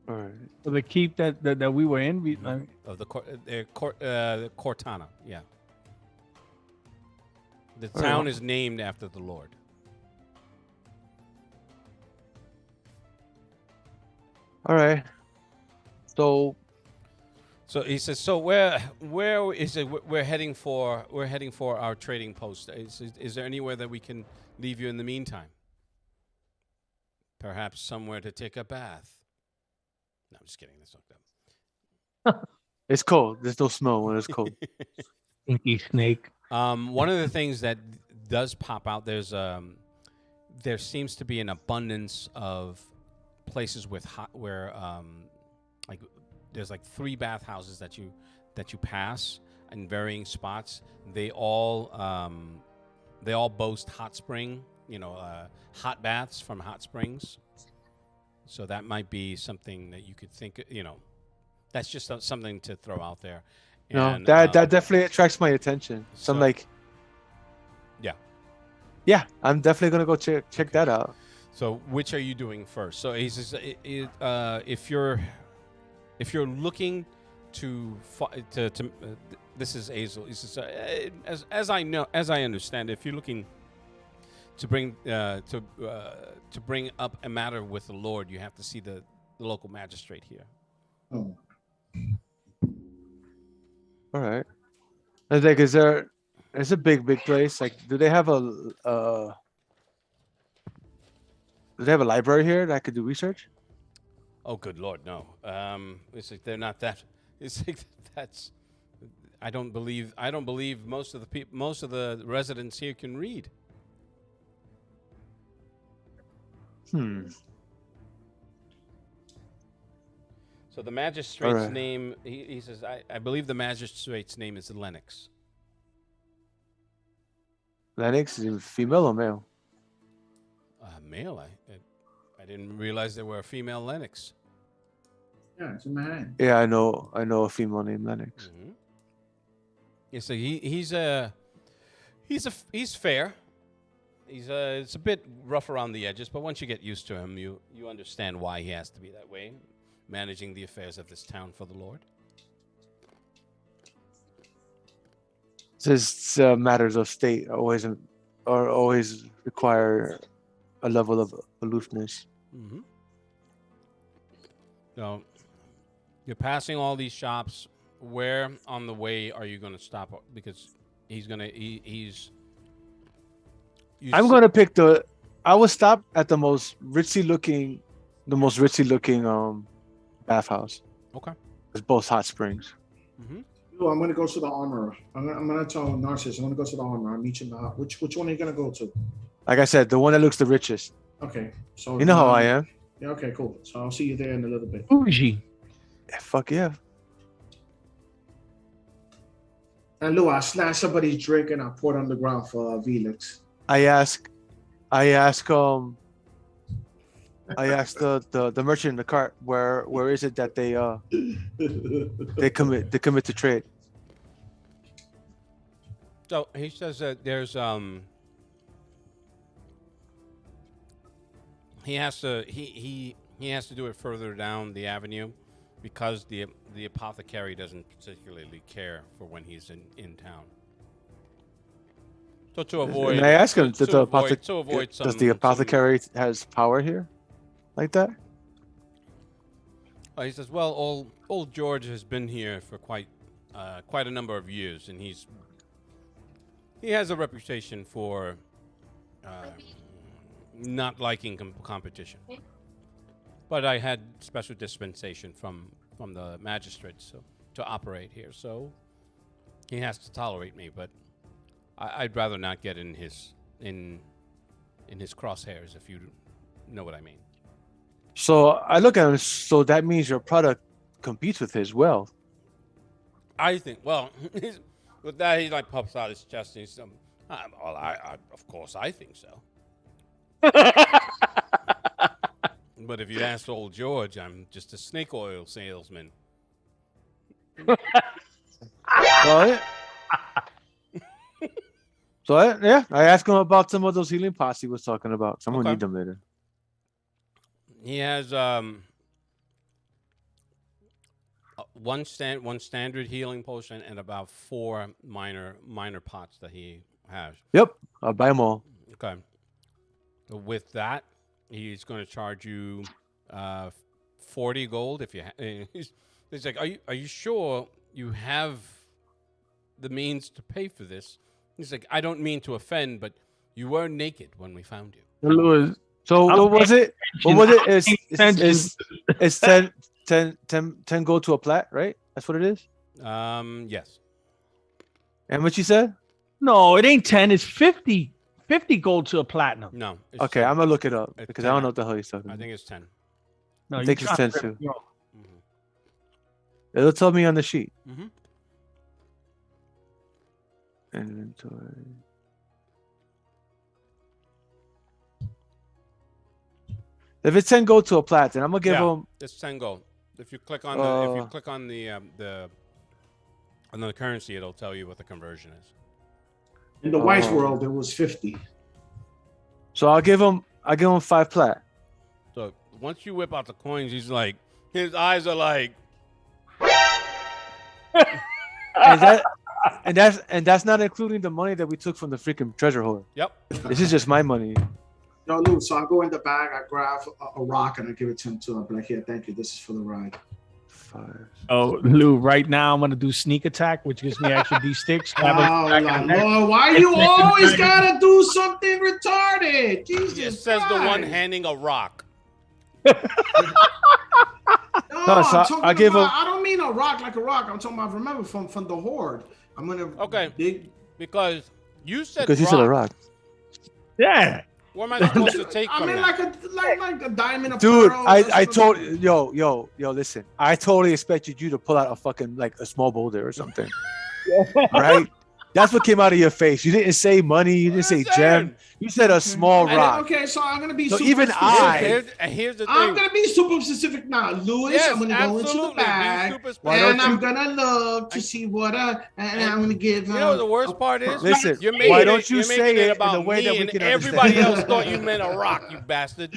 All right. So the keep that we were in, Of the Cortana, yeah. The All right. town is named after the Lord. All right. So So he says, so where is it? We're heading for our trading post. Is there anywhere that we can leave you in the meantime? Perhaps somewhere to take a bath. No, I'm just kidding. That's not good. It's cold. There's no snow when it's cold. Stinky snake. One of the things that does pop out, there seems to be an abundance of places with like there's like 3 bathhouses that you pass in varying spots. They all boast hot spring, hot baths from hot springs. So that might be something that you could think, that's just something to throw out there. No, And, that definitely attracts my attention. So I'm so- like, Yeah. yeah, I'm definitely gonna go check that out. So which are you doing first? So he says, if you're looking to this is Azel. He says, as I understand, if you're looking to bring up a matter with the Lord, you have to see the local magistrate here. Oh. All right. I was like, it's a big place. Like, do they have a library here that I could do research? Oh, good Lord, no. It's like they're not that. It's like that's. I don't believe most of the residents here can read. So the magistrate's Alright. name, he says, I believe the magistrate's name is Lennox. Lennox is it female or male? Male, I didn't realize there were a female Lennox. Yeah, it's a man. Yeah, I know a female named Lennox. Mm-hmm. Yeah, so he's fair. It's a bit rough around the edges, but once you get used to him, you understand why he has to be that way, managing the affairs of this town for the Lord. Says matters of state always require a level of aloofness. Mm-hmm. So you're passing all these shops. Where on the way are you going to stop? Because I'm gonna pick I will stop at the most ritzy looking bathhouse. Okay. It's both hot springs. Mm-hmm. Oh, I'm gonna go to the armorer. I'm gonna tell Narcissus. I'm gonna go to the armorer. I'll meet you in the hut. Which one are you gonna go to? Like I said, the one that looks the richest. Okay. So You know how I am. Yeah. Okay. Cool. So I'll see you there in a little bit. Bougie. Yeah, fuck yeah. And Lou, I snatched somebody's drink and I poured on the ground for Felix. I ask the merchant in the cart where is it that they commit to trade. So he says that there's he has to do it further down the avenue because the apothecary doesn't particularly care for when he's in town. So to avoid, And I ask him, to does the avoid apothecary has power here, like that? He says, well, old George has been here for quite a number of years, and he has a reputation for not liking competition. But I had special dispensation from the magistrate to operate here, so he has to tolerate me. But I'd rather not get in his crosshairs, if you know what I mean. So I look at him. So that means your product competes with his well. I think. Well, with that, he like pops out his chest and he's I of course I think so. But if you ask old George, I'm just a snake oil salesman. Yeah, I asked him about some of those healing pots he was talking about. So I'm gonna Okay. need them later. He has one standard healing potion and about 4 minor pots that he has. Yep, I'll buy them all. Okay. So with that, he's going to charge you 40 gold if you. He's like, are you sure you have the means to pay for this? He's like, I don't mean to offend, but you were naked when we found you. So I'm what was it? What was it? It's 10 gold to a plat, right? That's what it is. Yes. And what you said? No, it ain't 10. It's 50. 50 gold to a platinum. No. It's Okay, 10. I'm gonna look it up It's because I don't 10. know what the hell he's talking I about. think it's 10. No, I you think it's trying 10 to rip too. me off. It'll tell me on the sheet. Mm-hmm. Inventory. If it's 10 gold to a plat, then I'm gonna give Yeah. him. It's 10 gold. If you click on the currency, it'll tell you what the conversion is. In the Weiss Oh. world, it was 50. So I'll give him 5 plat. So once you whip out the coins, he's like, his eyes are like, And that's not including the money that we took from the freaking treasure hoard. yep. This is just my money. No, Lou. So I go in the bag, I grab a rock, and I give it to him too. I'm like, here, thank you. This is for the ride. 5. Oh, Lou, right now I'm gonna do sneak attack, which gives me extra D sticks. Oh, Lord, why you always gotta do something retarded? Jesus, It says the one Christ. handing a rock. No, No, so I'm talking I give about, him- I don't mean a rock like a rock. I'm talking about, remember, from the horde. I'm gonna Okay. dig. Because you said Because you said a rock. Yeah. What am I supposed to take I from mean, that? like a diamond. A Dude, pearl, I that's told what- yo, listen. I totally expected you to pull out a fucking like a small boulder or something. Right? That's what came out of your face. You didn't say money, you didn't say gem. You said a small And- rock. Okay, so I'm gonna be. So super even specific. Here's the thing. I'm gonna be super specific now, Lewis. Yes, I'm gonna go into the absolutely. Be bag, super Why specific. and don't I'm you- gonna look to see what and I'm gonna give. You know what the worst part is? Listen, You're why making don't it, you you're say making it in about the way me, that we and can everybody understand? else thought you meant a rock, you bastard.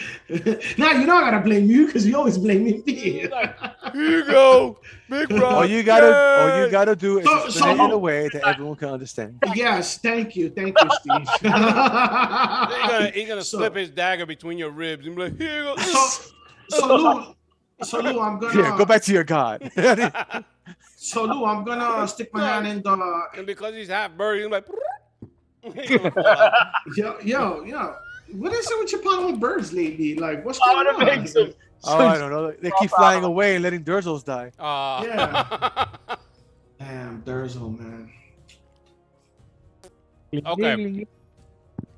Now you know I gotta blame you because you always blame me. Like, here you go, big rock. All you gotta do is So- explain it in so- a way that everyone can understand. Yes, thank you, Steve. He's gonna So- slip his dagger between your ribs and be like, here you go. So Lou, I'm gonna. Yeah, go back to your god. So Lou, I'm gonna stick my hand in the. And because he's half bird, he's like, Yo. What is it with your problem with birds lately? Like, what's Oh, going that on? makes sense. Oh, I don't know. They keep flying away and letting Durzels die. yeah. Damn, Durzel, man. Okay.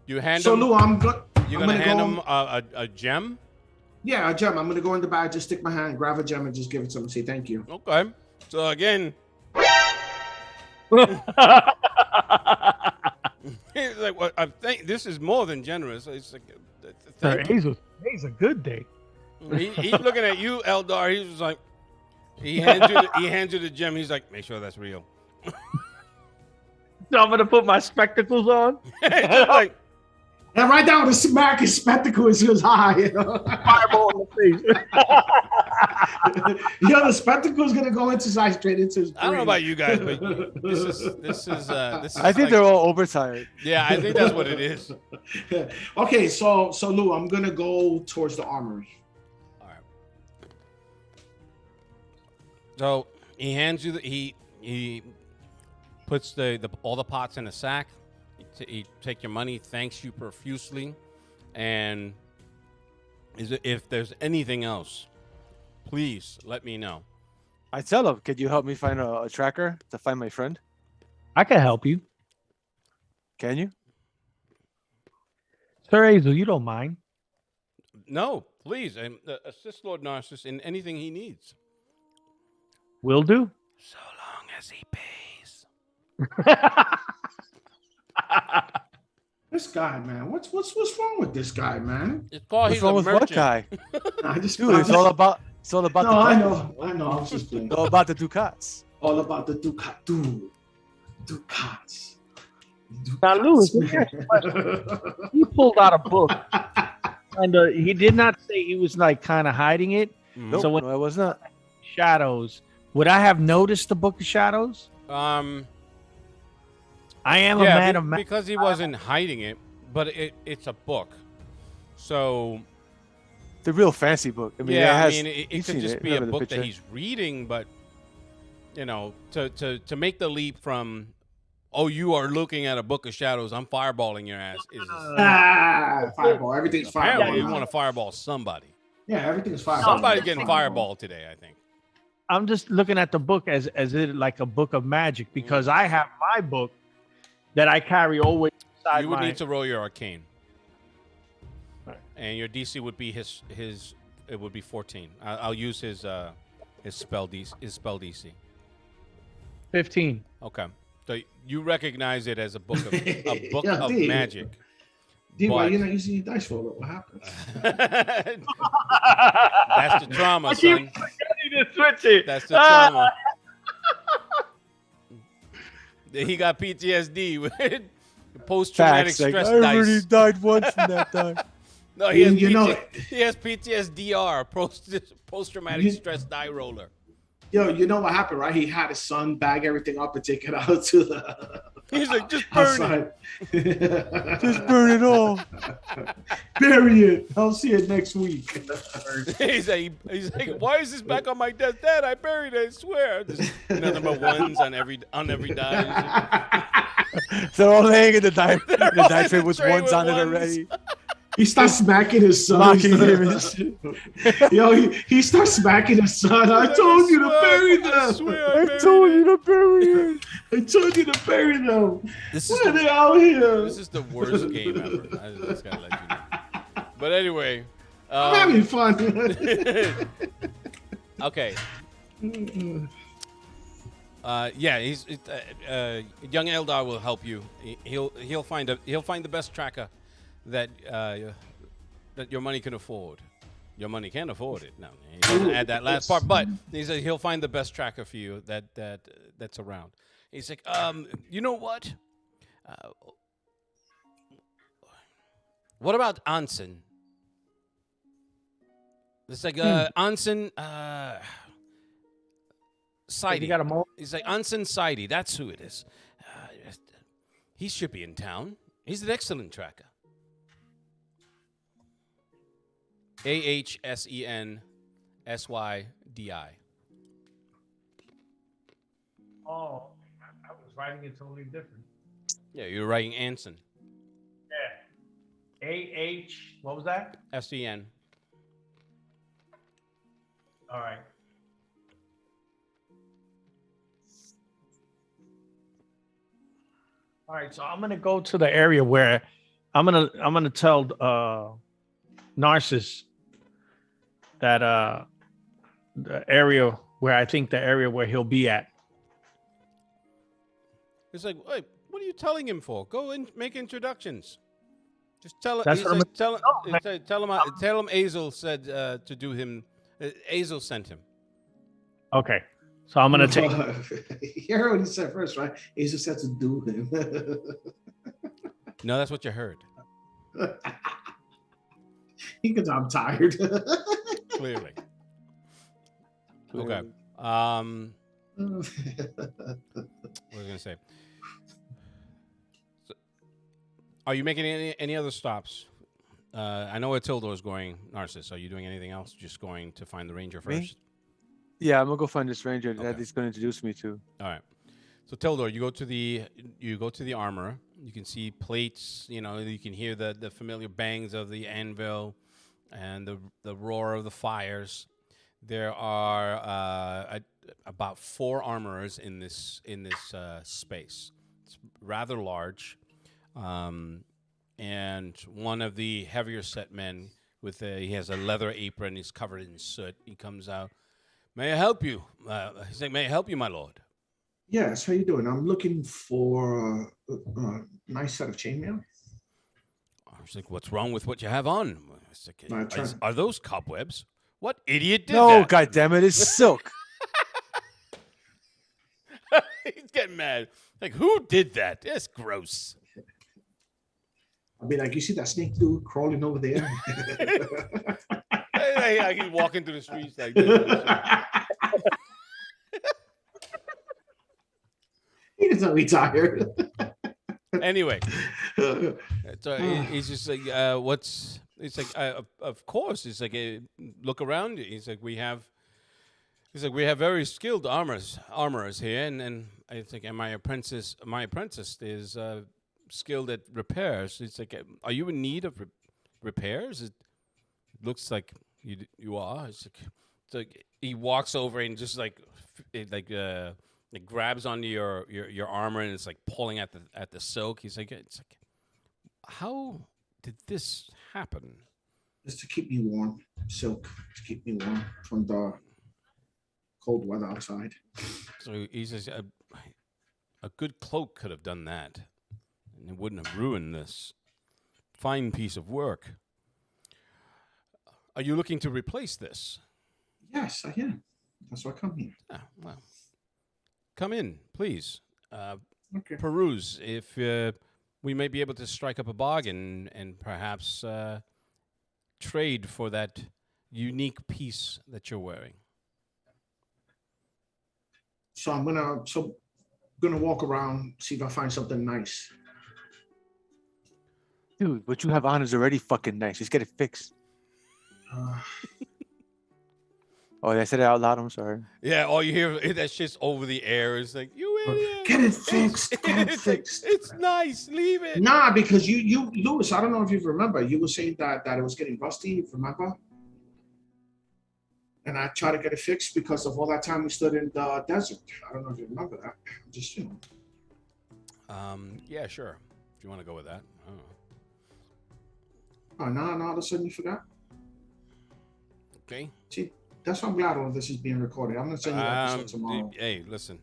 You hand So him. Lou, I'm good. You're I'm gonna hand go, him a gem. Yeah, a gem. I'm gonna go in the bag, just stick my hand, grab a gem, and just give it to him. And say thank you. Okay. So again, he's like, well, I think this is more than generous. It's like, thank you. Today's a good day. He's looking at you, Eldar. He's just like, he hands you the gem. He's like, make sure that's real. So I'm gonna put my spectacles on. Just like, And right down with a smack his spectacle is his eye. You know? Fireball in the face. The spectacle's gonna go into his eye, straight into his brain. I don't know about you guys, but this is. I think they're all overtired. Yeah, I think that's what it is. Okay, so Lou, I'm gonna go towards the armory. All right. So he hands you he puts all the pots in a sack. He take your money, thanks you profusely, and if there's anything else, please let me know. I tell him, could you help me find a tracker to find my friend? I can help you, Can you? Sir Hazel. You don't mind? No, please, and assist Lord Narcissus in anything he needs. Will do. So long as he pays. This guy, man, what's wrong with this guy, man? It's called What's he's wrong a with merchant. what guy? I just Dude, it's all about No, the I ducats. know. I was just playing. It's all about the ducats. All about the Ducats. Now, Louis, he pulled out a book, and he did not say he was like kind of hiding it. Nope, So when- no, I was not. Shadows. Would I have noticed the Book of Shadows? I am a man of because he wasn't hiding it, but it's a book. So The real fancy book. I mean, yeah, it has, I mean, it you've could seen just it. be a Remember the book that picture? he's reading, but to make the leap from oh, you are looking at a book of shadows. I'm fireballing your ass. Fireball. Everything's fireball. Apparently, you now. want to fireball somebody. Yeah, everything's fireball. Somebody's now. getting Fireball. fireballed today, I think. I'm just looking at the book as it like a book of magic because I have my book that I carry always inside You would my. need to roll your arcane. Right. And your DC would be his it would be 14. I'll use his spell DC. 15. Okay. So you recognize it as a book of Yeah, dude. magic. D, why But- you're not using your dice roller? What happened? That's the trauma, I keep son. forgetting to switch it. That's the trauma. He got PTSD with post-traumatic Facts. Like, stress I already dice. died once in that time. No, he has, You know- he has PTSDR, post-traumatic You- stress die roller. Yo, you know what happened, right? He had his son bag everything up and take it out to the He's like, just burn it. outside. Just burn it all. Bury it. I'll see it next week. he's like, why is this back on my desk? Dad, I buried it, I swear. Just nothing but ones on every die. They're all laying in the dice all tray in with the tray ones with on it ones. already. He starts smacking his son. Mocking him and shit. Yo, he starts smacking his son. I told you to bury I them. swear I I buried told it. you to bury it. I told you to bury them. This is Why are the they out here? This is the worst game ever. I just gotta let you know. But anyway, I'm having fun. okay. Yeah, young Eldar will help you. He'll find the best tracker that that your money can afford. Your money can afford it. No, he doesn't add that last part, but he says he'll find the best tracker for you that's around. He's like, you know what? What about Anson? It's like Anson Sidey. You got a mo- He's like Anson Sidey. That's who it is. He should be in town. He's an excellent tracker. AHSENSYDI. Oh, I was writing it totally different. Yeah, you're writing Anson. Yeah. A-H, what was that? SEN. All right. All right, so I'm gonna go to the area where I'm gonna tell Narcissus that the area where I think the area where he'll be at. It's like, wait, what are you telling him for? Go and make introductions. Just tell him. That's what I'm- Tell him. Azel said to do him. Azel sent him. Okay, so I'm gonna take. You heard what he said first, right? He just had to do him. No, that's what you heard. Because I'm tired. Clearly. Okay. What was I gonna say? So, are you making any other stops? I know where Tildor's going, Narcissus. Are you doing anything else? Just going to find the ranger Me? first? Yeah, I'm gonna go find this ranger that Okay. he's gonna introduce me to. All right. So Tildor, you go to the armorer. You can see plates. You know, you can hear the familiar bangs of the anvil, and the roar of the fires. There are about 4 armorers in this space. It's rather large, and one of the heavier set men he has a leather apron. He's covered in soot. He comes out. May I help you? He's like, may I help you, my lord? Yes, how you doing? I'm looking for a nice set of chainmail. I was like, what's wrong with what you have on? It's like, My turn. are those cobwebs? What idiot did No, that? God damn it, it's silk. He's getting mad. Like, who did that? That's gross. I'll be like, you see that snake dude crawling over there? Hey, he's walking through the streets like this. He doesn't retire. Anyway, so he's just like, what's? It's like, of course. It's like, look around. He's like, we have very skilled armorers here, and I think, and my apprentice is skilled at repairs. It's like, are you in need of repairs? It looks like you are. It's like he walks over and just like it grabs onto your armor and it's like pulling at the silk. He's like, it's like, how did this happen? Just to keep me warm, silk, to keep me warm from the cold weather outside. So he says, a good cloak could have done that, and it wouldn't have ruined this fine piece of work. Are you looking to replace this? Yes, I am. That's why I come here. Ah, well, come in, please. Okay. Peruse if we may be able to strike up a bargain and perhaps trade for that unique piece that you're wearing. So I'm gonna walk around, see if I find something nice. Dude, what you have on is already fucking nice. Just get it fixed. Oh, I said it out loud. I'm sorry. Yeah, all you hear that shit's over the air. It's like, you idiot. Get it fixed. Get it It's like, fixed. it's nice. Leave it. Nah, because you, Lewis, I don't know if you remember, you were saying that it was getting rusty, remember? And I tried to get it fixed because of all that time we stood in the desert. I don't know if you remember that. Just, you know. Yeah, sure. If you want to go with that. I don't know. Oh, no, all of a sudden you forgot? Okay. See, that's why I'm glad all of this is being recorded. I'm gonna send you an episode tomorrow. Hey, listen.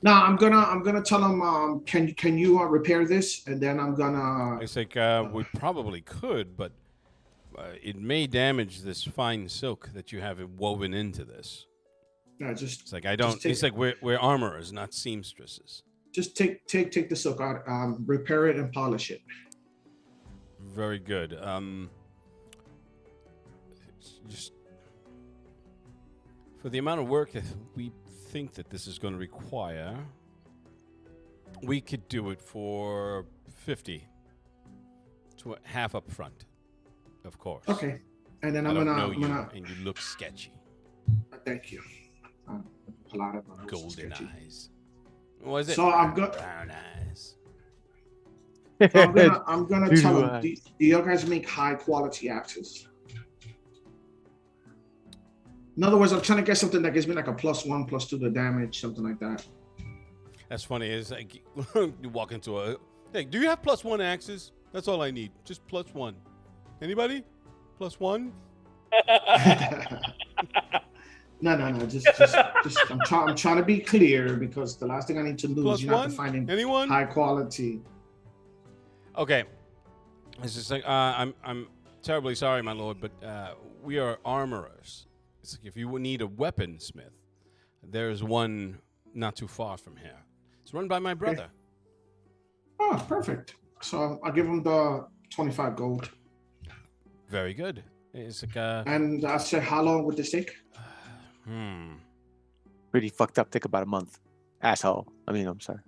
No, I'm gonna tell him. Can you repair this? And then I'm gonna. It's like we probably could, but it may damage this fine silk that you have woven into this. Yeah, just. It's like I don't. take It's like we're armorers, not seamstresses. Just take the silk out, repair it and polish it. Very good. Just for the amount of work that we think that this is going to require, we could do it for 50 to half up front, of course. Okay, and then I I'm don't gonna. know I'm you, gonna. and you look sketchy. Thank you. A lot of Golden eyes. Was it? So I'm go- brown eyes. I'm gonna tell them. Do you guys make high quality axes? In other words, I'm trying to get something that gives me like a +1, +2 to damage, something like that. That's funny. It's like you walk into a. Hey, do you have +1 axes? That's all I need. Just +1. Anybody? +1? No. Just I'm trying to be clear because the last thing I need to lose, you're not finding Anyone? high quality. Okay. It's just like I'm terribly sorry, my lord, but we are armorers. It's like if you need a weaponsmith, there's one not too far from here. It's run by my brother. Oh, perfect. So I'll give him the 25 gold. Very good. It's like And I said, how long would this take? Pretty fucked up. Take about a month. Asshole. I mean, I'm sorry.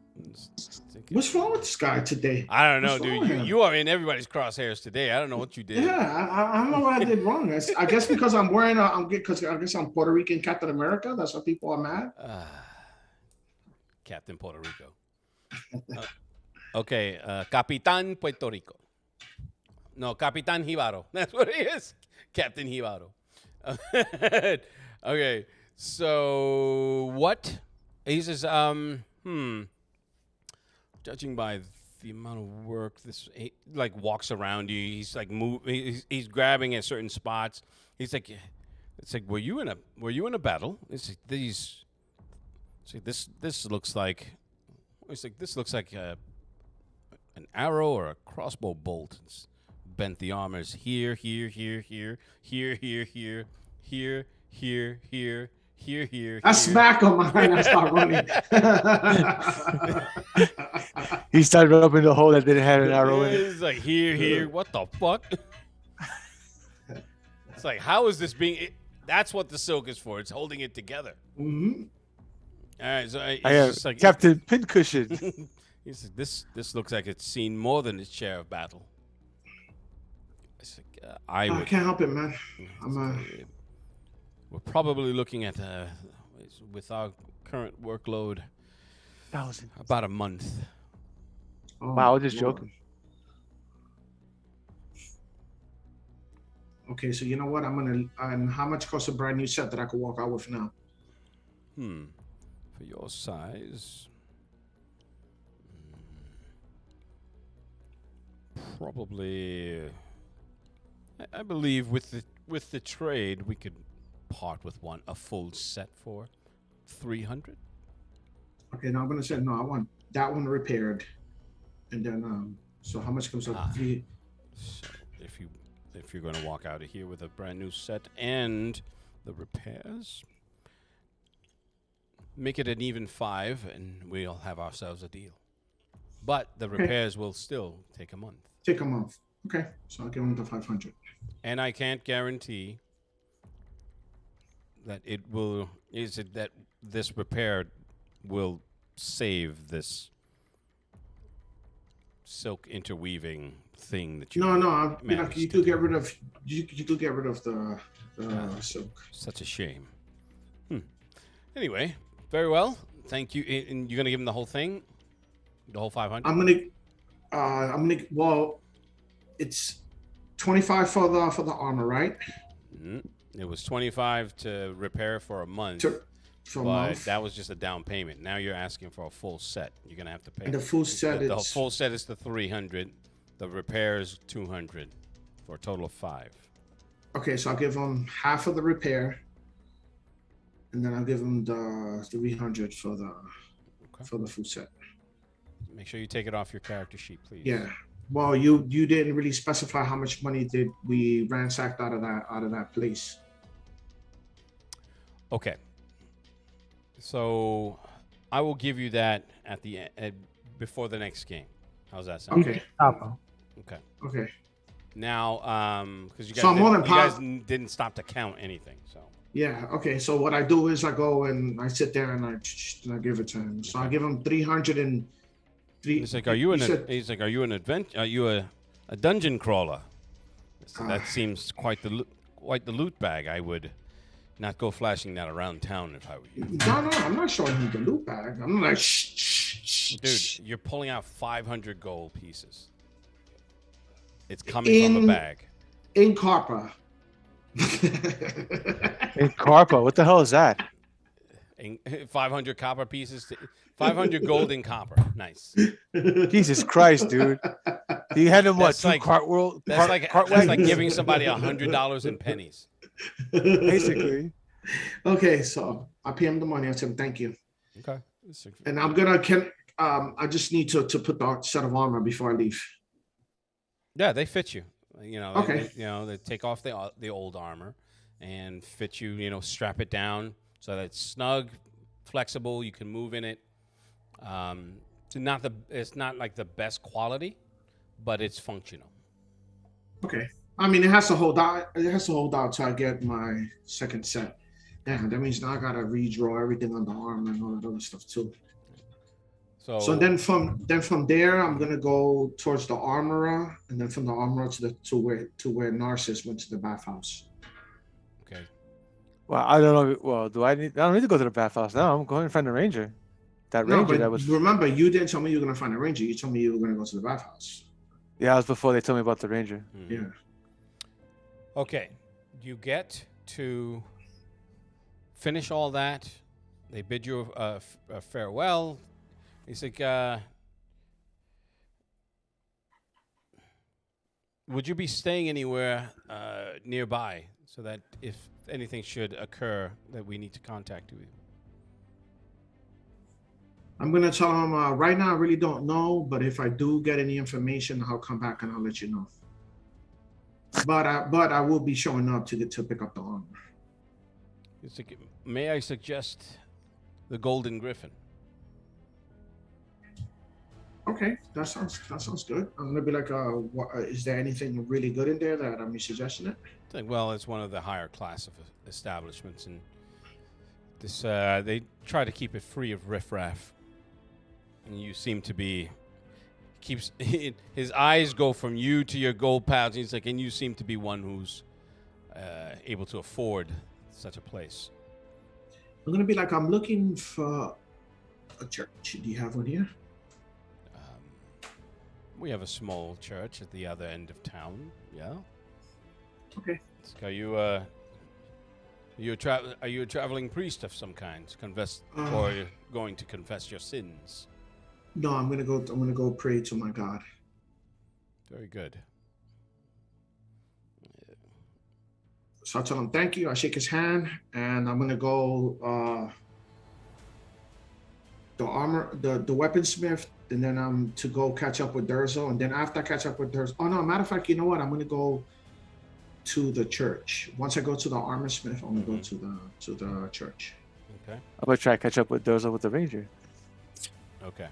What's wrong with this guy today? I don't know, What's wrong with dude. him? You are in everybody's crosshairs today. I don't know what you did. Yeah, I don't know what I did wrong. I guess because I'm wearing because I guess I'm Puerto Rican Captain America. That's why people are mad. Captain Puerto Rico. Okay, Capitan Puerto Rico. No, Capitan Jibaro. That's what he is. Captain Jibaro. Okay, so what? He says, judging by the amount of work, he like walks around you. He's like he's grabbing at certain spots. He's like, it's like, were you in a battle? It's like these. See, this looks like. It's like this looks like an arrow or a crossbow bolt. It's bent the armors here. I smack him and I start running. He started up in the hole that didn't have an arrow in it. It's like here. What the fuck? It's like, how is this being? That's what the silk is for. It's holding it together. Mm-hmm. All right, so I have just like Captain Pincushion. He's like, this looks like it's seen more than its share of battle. It's like, I can't help it, man. We're probably looking at with our current workload. 5,000. About a month. Oh, Wow, I was just Lord. joking. Okay, so you know what? I'm gonna. And how much costs a brand new set that I could walk out with now? For your size, probably. I believe with the trade, we could part with a full set for 300. Okay, now I'm gonna say no. I want that one repaired, and then so how much comes up? Ah. Three. So if you're going to walk out of here with a brand new set and the repairs, make it an even 5, and we'll have ourselves a deal. But the repairs will still take a month, Take a month. Okay, so I'll give him the 500. and I can't guarantee that it will. Is it that this repair will save this silk interweaving thing that you? No, you managed to could get do? rid of you could get rid of the silk. Such a shame. Anyway, very well. Thank you. And you're gonna give him the whole thing, the whole 500. Well, it's 25 for the armor, right? It was 25 to repair for a month, For a but month. that was just a down payment. Now you're asking for a full set. You're gonna have to pay. And the full set the is full set is the 300. The repairs 200, for a total of 5. okay. So I'll give him half of the repair, and then I'll give him the 300 for the full set. Make sure you take it off your character sheet, please. Yeah. Well, you didn't really specify how much money did we ransacked out of that place. Okay. So I will give you that at the end, before the next game. How's that sound? Okay. Papa. Okay. Okay. Now, because you guys, So I'm more than didn't stop to count anything, so Yeah. Okay. So what I do is I go and I sit there and I give it to him. So I give him 303. it's like, are you said- he's like, are you an adventure? Are you a dungeon crawler? So that seems quite the loot bag. I would not go flashing that around town if I were you. No, I'm not showing him the loot bag. I'm like, shh. Dude, you're pulling out 500 gold pieces. It's coming from a bag. In Carpa. In Carpa, what the hell is that? 500 copper pieces. 500 gold in copper. Nice. Jesus Christ, dude. You had him what? That's like- Cartwheel? That's like giving somebody $100 in pennies. Basically. Okay, so I pay him the money. I tell him thank you, Okay. and I'm I just need to put the set of armor before I leave. Yeah, they fit you. You know, Okay. they take off the old armor and fit you. You know, strap it down so that it's snug, flexible. You can move in it. It's not like the best quality, but it's functional. Okay. I mean, it has to hold out. It has to hold out till I get my second set. Yeah, that means now I gotta redraw everything on the armor and all that other stuff too. So then from there, I'm gonna go towards the armorer, and then from the armorer to where Narcissus went to the bathhouse. Okay. Well, I don't know. Well, I don't need to go to the bathhouse now. I'm going to find the ranger. That No, ranger but that was. remember, you didn't tell me you were gonna find a ranger. You told me you were gonna go to the bathhouse. Yeah, it was before they told me about the ranger. Yeah. Okay. You get to finish all that. They bid you a farewell. He's like, would you be staying anywhere nearby so that if anything should occur that we need to contact you? I'm gonna tell him right now. I really don't know, but if I do get any information, I'll come back and I'll let you know. But I will be showing up to pick up the armor. He's like, may I suggest the Golden Griffin? Okay, that sounds good. I'm gonna be like, is there anything really good in there that I'm suggesting it? It's like, well, it's one of the higher class of establishments, and this they try to keep it free of riffraff. And you seem to be his eyes go from you to your gold pouch. He's like, and you seem to be one who's able to afford such a place. I'm gonna be like, I'm looking for a church. Do you have one here? We have a small church at the other end of town. Yeah. Okay. Are you are you a traveling priest of some kind? Or you're going to confess your sins? No, I'm gonna go pray to my God. Very good. So I tell him thank you. I shake his hand, and I'm gonna go the weaponsmith, and then I'm to go catch up with Durzo, and then after I catch up with Durzo, oh no, matter of fact, you know what? I'm gonna go to the church. Once I go to the armor smith, I'm gonna go to the church. Okay. I'm gonna try to catch up with Durzo with the Ranger. Okay.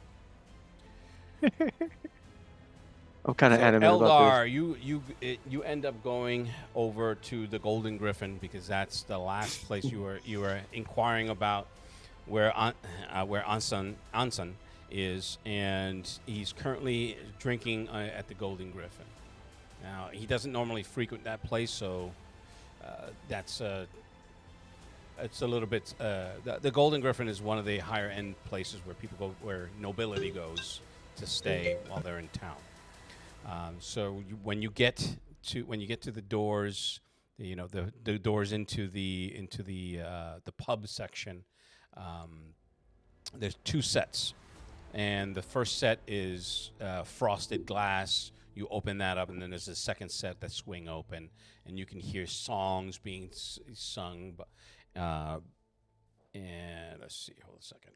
I'm kind of So animated about Eldar, you end up going over to the Golden Griffin because that's the last place you were inquiring about where Anson is, and he's currently drinking at the Golden Griffin. Now he doesn't normally frequent that place, so it's a little bit. The Golden Griffin is one of the higher end places where people go, where nobility goes to stay while they're in town. When you get to the doors, the doors into the pub section, there's two sets, and the first set is frosted glass. You open that up, and then there's a second set that swing open, and you can hear songs being sung. And let's see, hold a second.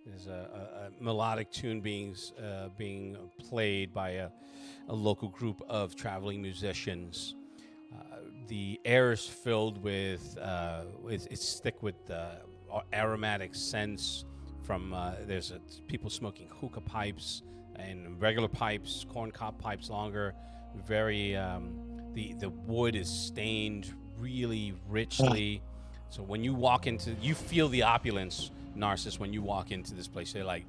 There's a melodic tune being played by a local group of traveling musicians. The air is filled with it's thick with aromatic scents from there's people smoking hookah pipes and regular pipes, corncob pipes longer. Very the wood is stained really richly. So when you walk into, you feel the opulence, Narcissus, when you walk into this place. They're like,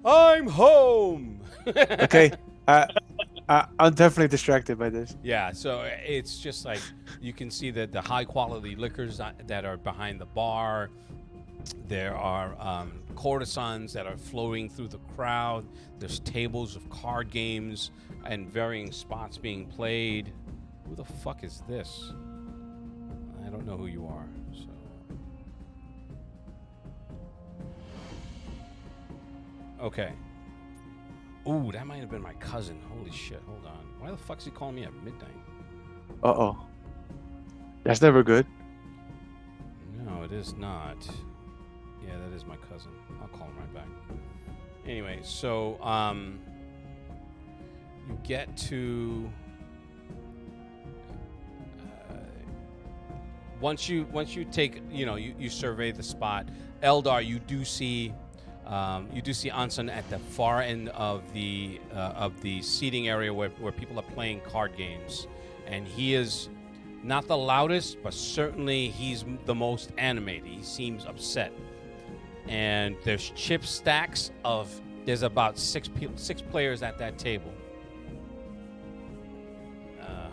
I'm home. Okay. I'm definitely distracted by this. Yeah, so it's just like you can see that the high quality liquors that are behind the bar. There are courtesans that are flowing through the crowd. There's tables of card games and varying spots being played. Who the fuck is this? I don't know who you are. So. Okay. Ooh, that might have been my cousin. Holy shit, hold on. Why the fuck's he calling me at midnight? Uh-oh. That's never good. No, it is not. Yeah, that is my cousin. I'll call him right back. Anyway, so you get to once you take, you survey the spot. Eldar, you do see Anson at the far end of the seating area where people are playing card games, and he is not the loudest, but certainly he's the most animated. He seems upset, and there's chip stacks of. There's about six players at that table.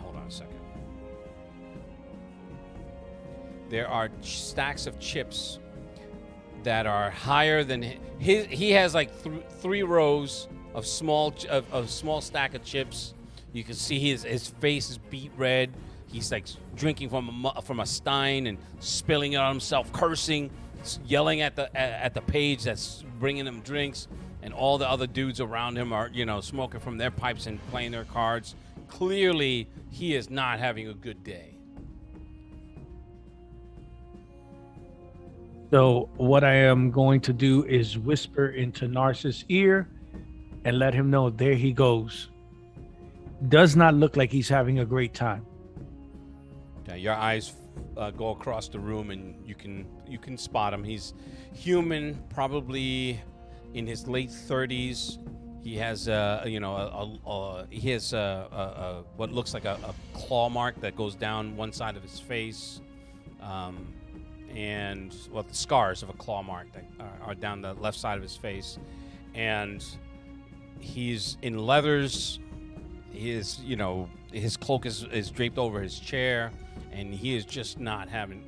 Hold on a second. There are stacks of chips that are higher than his. He has like three rows of small stack of chips. You can see his face is beet red. He's like drinking from a stein and spilling it on himself, cursing, yelling at the page that's bringing him drinks, and all the other dudes around him are smoking from their pipes and playing their cards. Clearly, he is not having a good day. So what I am going to do is whisper into Narcissus' ear and let him know there he goes. Does not look like he's having a great time. Okay, your eyes go across the room and you can spot him. He's human, probably in his late 30s. He has what looks like a claw mark that goes down one side of his face. And the scars of a claw mark that are down the left side of his face, and He's in leathers. He is, his cloak is draped over his chair, and he is just not having.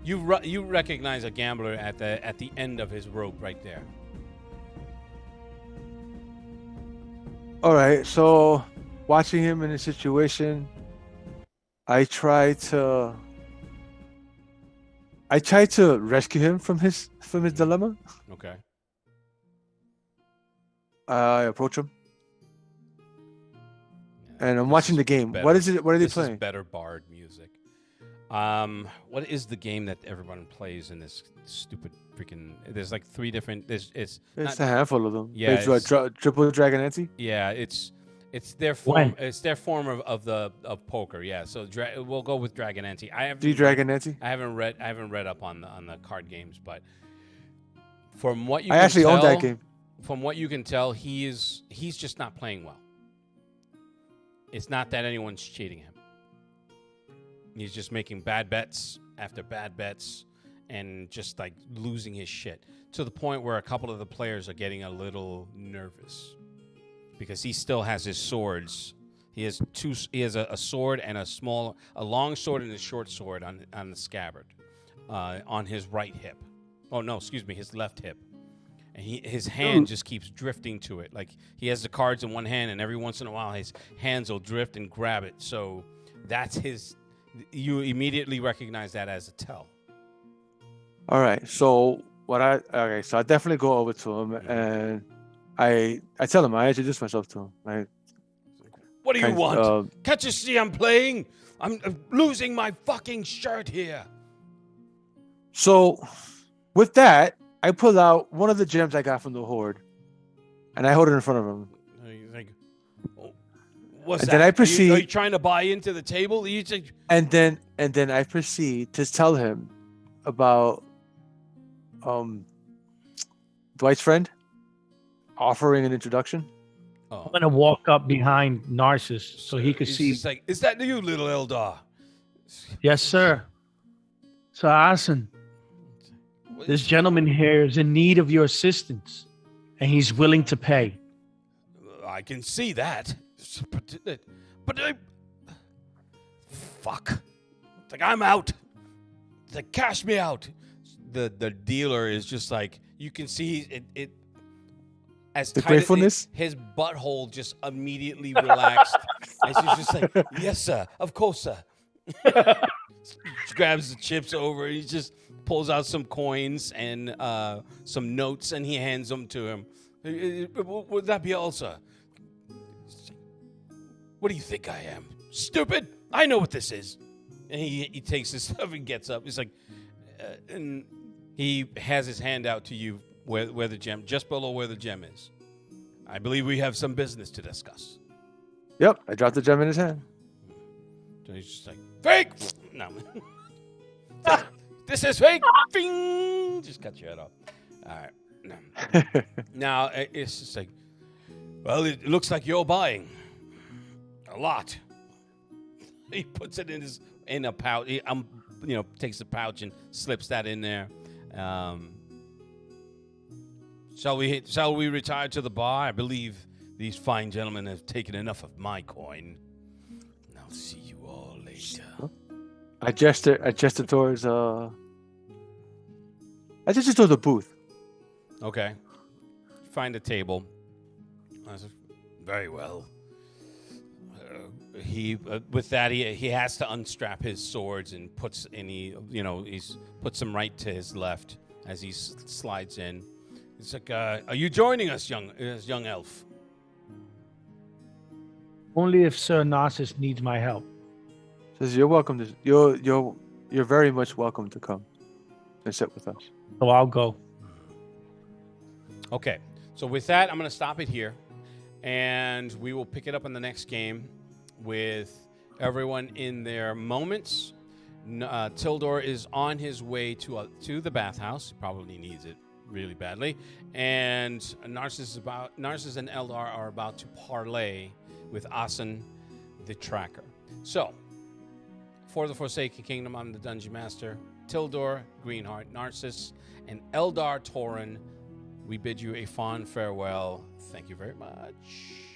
You recognize a gambler at the end of his rope right there. All right, so watching him in a situation, I try to rescue him from his dilemma. Okay. I approach him, and I'm This watching is the game. better. What is it? What are they This playing? is better bard music. What is the game that everyone plays in this stupid freaking? There's like 3 different. It's It's not- a handful of them. Yeah, There's Triple Dragonante. yeah. It's their form. When? It's their form of poker. Yeah. So we'll go with Dragonante. I D Dragonante. haven't read up on the card games, but from what you I can actually tell, own that game. From what you can tell, he's just not playing well. It's not that anyone's cheating him. He's just making bad bets after bad bets and just like losing his shit to the point where a couple of the players are getting a little nervous because he still has his swords. He has a sword and a long sword and a short sword on the scabbard on his right hip. Oh no, excuse me, his left hip. And his hand just keeps drifting to it. Like he has the cards in one hand, and every once in a while his hands will drift and grab it. So that's his. You immediately recognize that as a tell. All right. So so I definitely go over to him and I tell him, I introduce myself to him. What do you want? Can't you see I'm playing? I'm losing my fucking shirt here. So with that, I pull out one of the gems I got from the horde, and I hold it in front of him. Like, what's And that? then I proceed- Are you trying to buy into the table? You just, And then I proceed to tell him about Dwight's friend offering an introduction. oh. I'm gonna walk up behind Narcissus so he could He's see. just like, is that you, little Eldar? Yes, sir. So, Asen, this gentleman here is in need of your assistance, and he's willing to pay. I can see that. But fuck. It's like, I'm out. It's like, cash me out. The dealer is just like, you can see it as The tight gratefulness? his butthole just immediately relaxed. As he's just like, yes, sir. Of course, sir. Grabs the chips over. He just pulls out some coins and some notes, and he hands them to him. Would that be all, sir? What do you think I am? Stupid? I know what this is. And he takes his stuff and gets up. He's like, and he has his hand out to you where the gem, just below where the gem is. I believe we have some business to discuss. Yep, I dropped the gem in his hand. So he's just like, fake! No. This is fake! Bing! Just cut your head off. All right. No. Now, it's just like, well, it looks like you're buying a lot. He puts it in a pouch. He, takes the pouch and slips that in there. Shall we retire to the bar? I believe these fine gentlemen have taken enough of my coin. I'll see you all later. I gesture towards the booth. Okay. Find a table. I said, very well. With that he has to unstrap his swords and he's puts them right to his left as he slides in. It's like, are you joining us, young elf? Only if Sir Narcissus needs my help. Says you're welcome to you're very much welcome to come and sit with us. So I'll go. Okay. So with that, I'm going to stop it here, and we will pick it up in the next game with everyone in their moments. Tildor is on his way to the bathhouse. He probably needs it really badly. And Narcissus and Eldar are about to parlay with Asen, the tracker. So, for the Forsaken Kingdom, I'm the Dungeon Master. Tildor, Greenheart, Narcissus, and Eldar Tauren, we bid you a fond farewell. Thank you very much.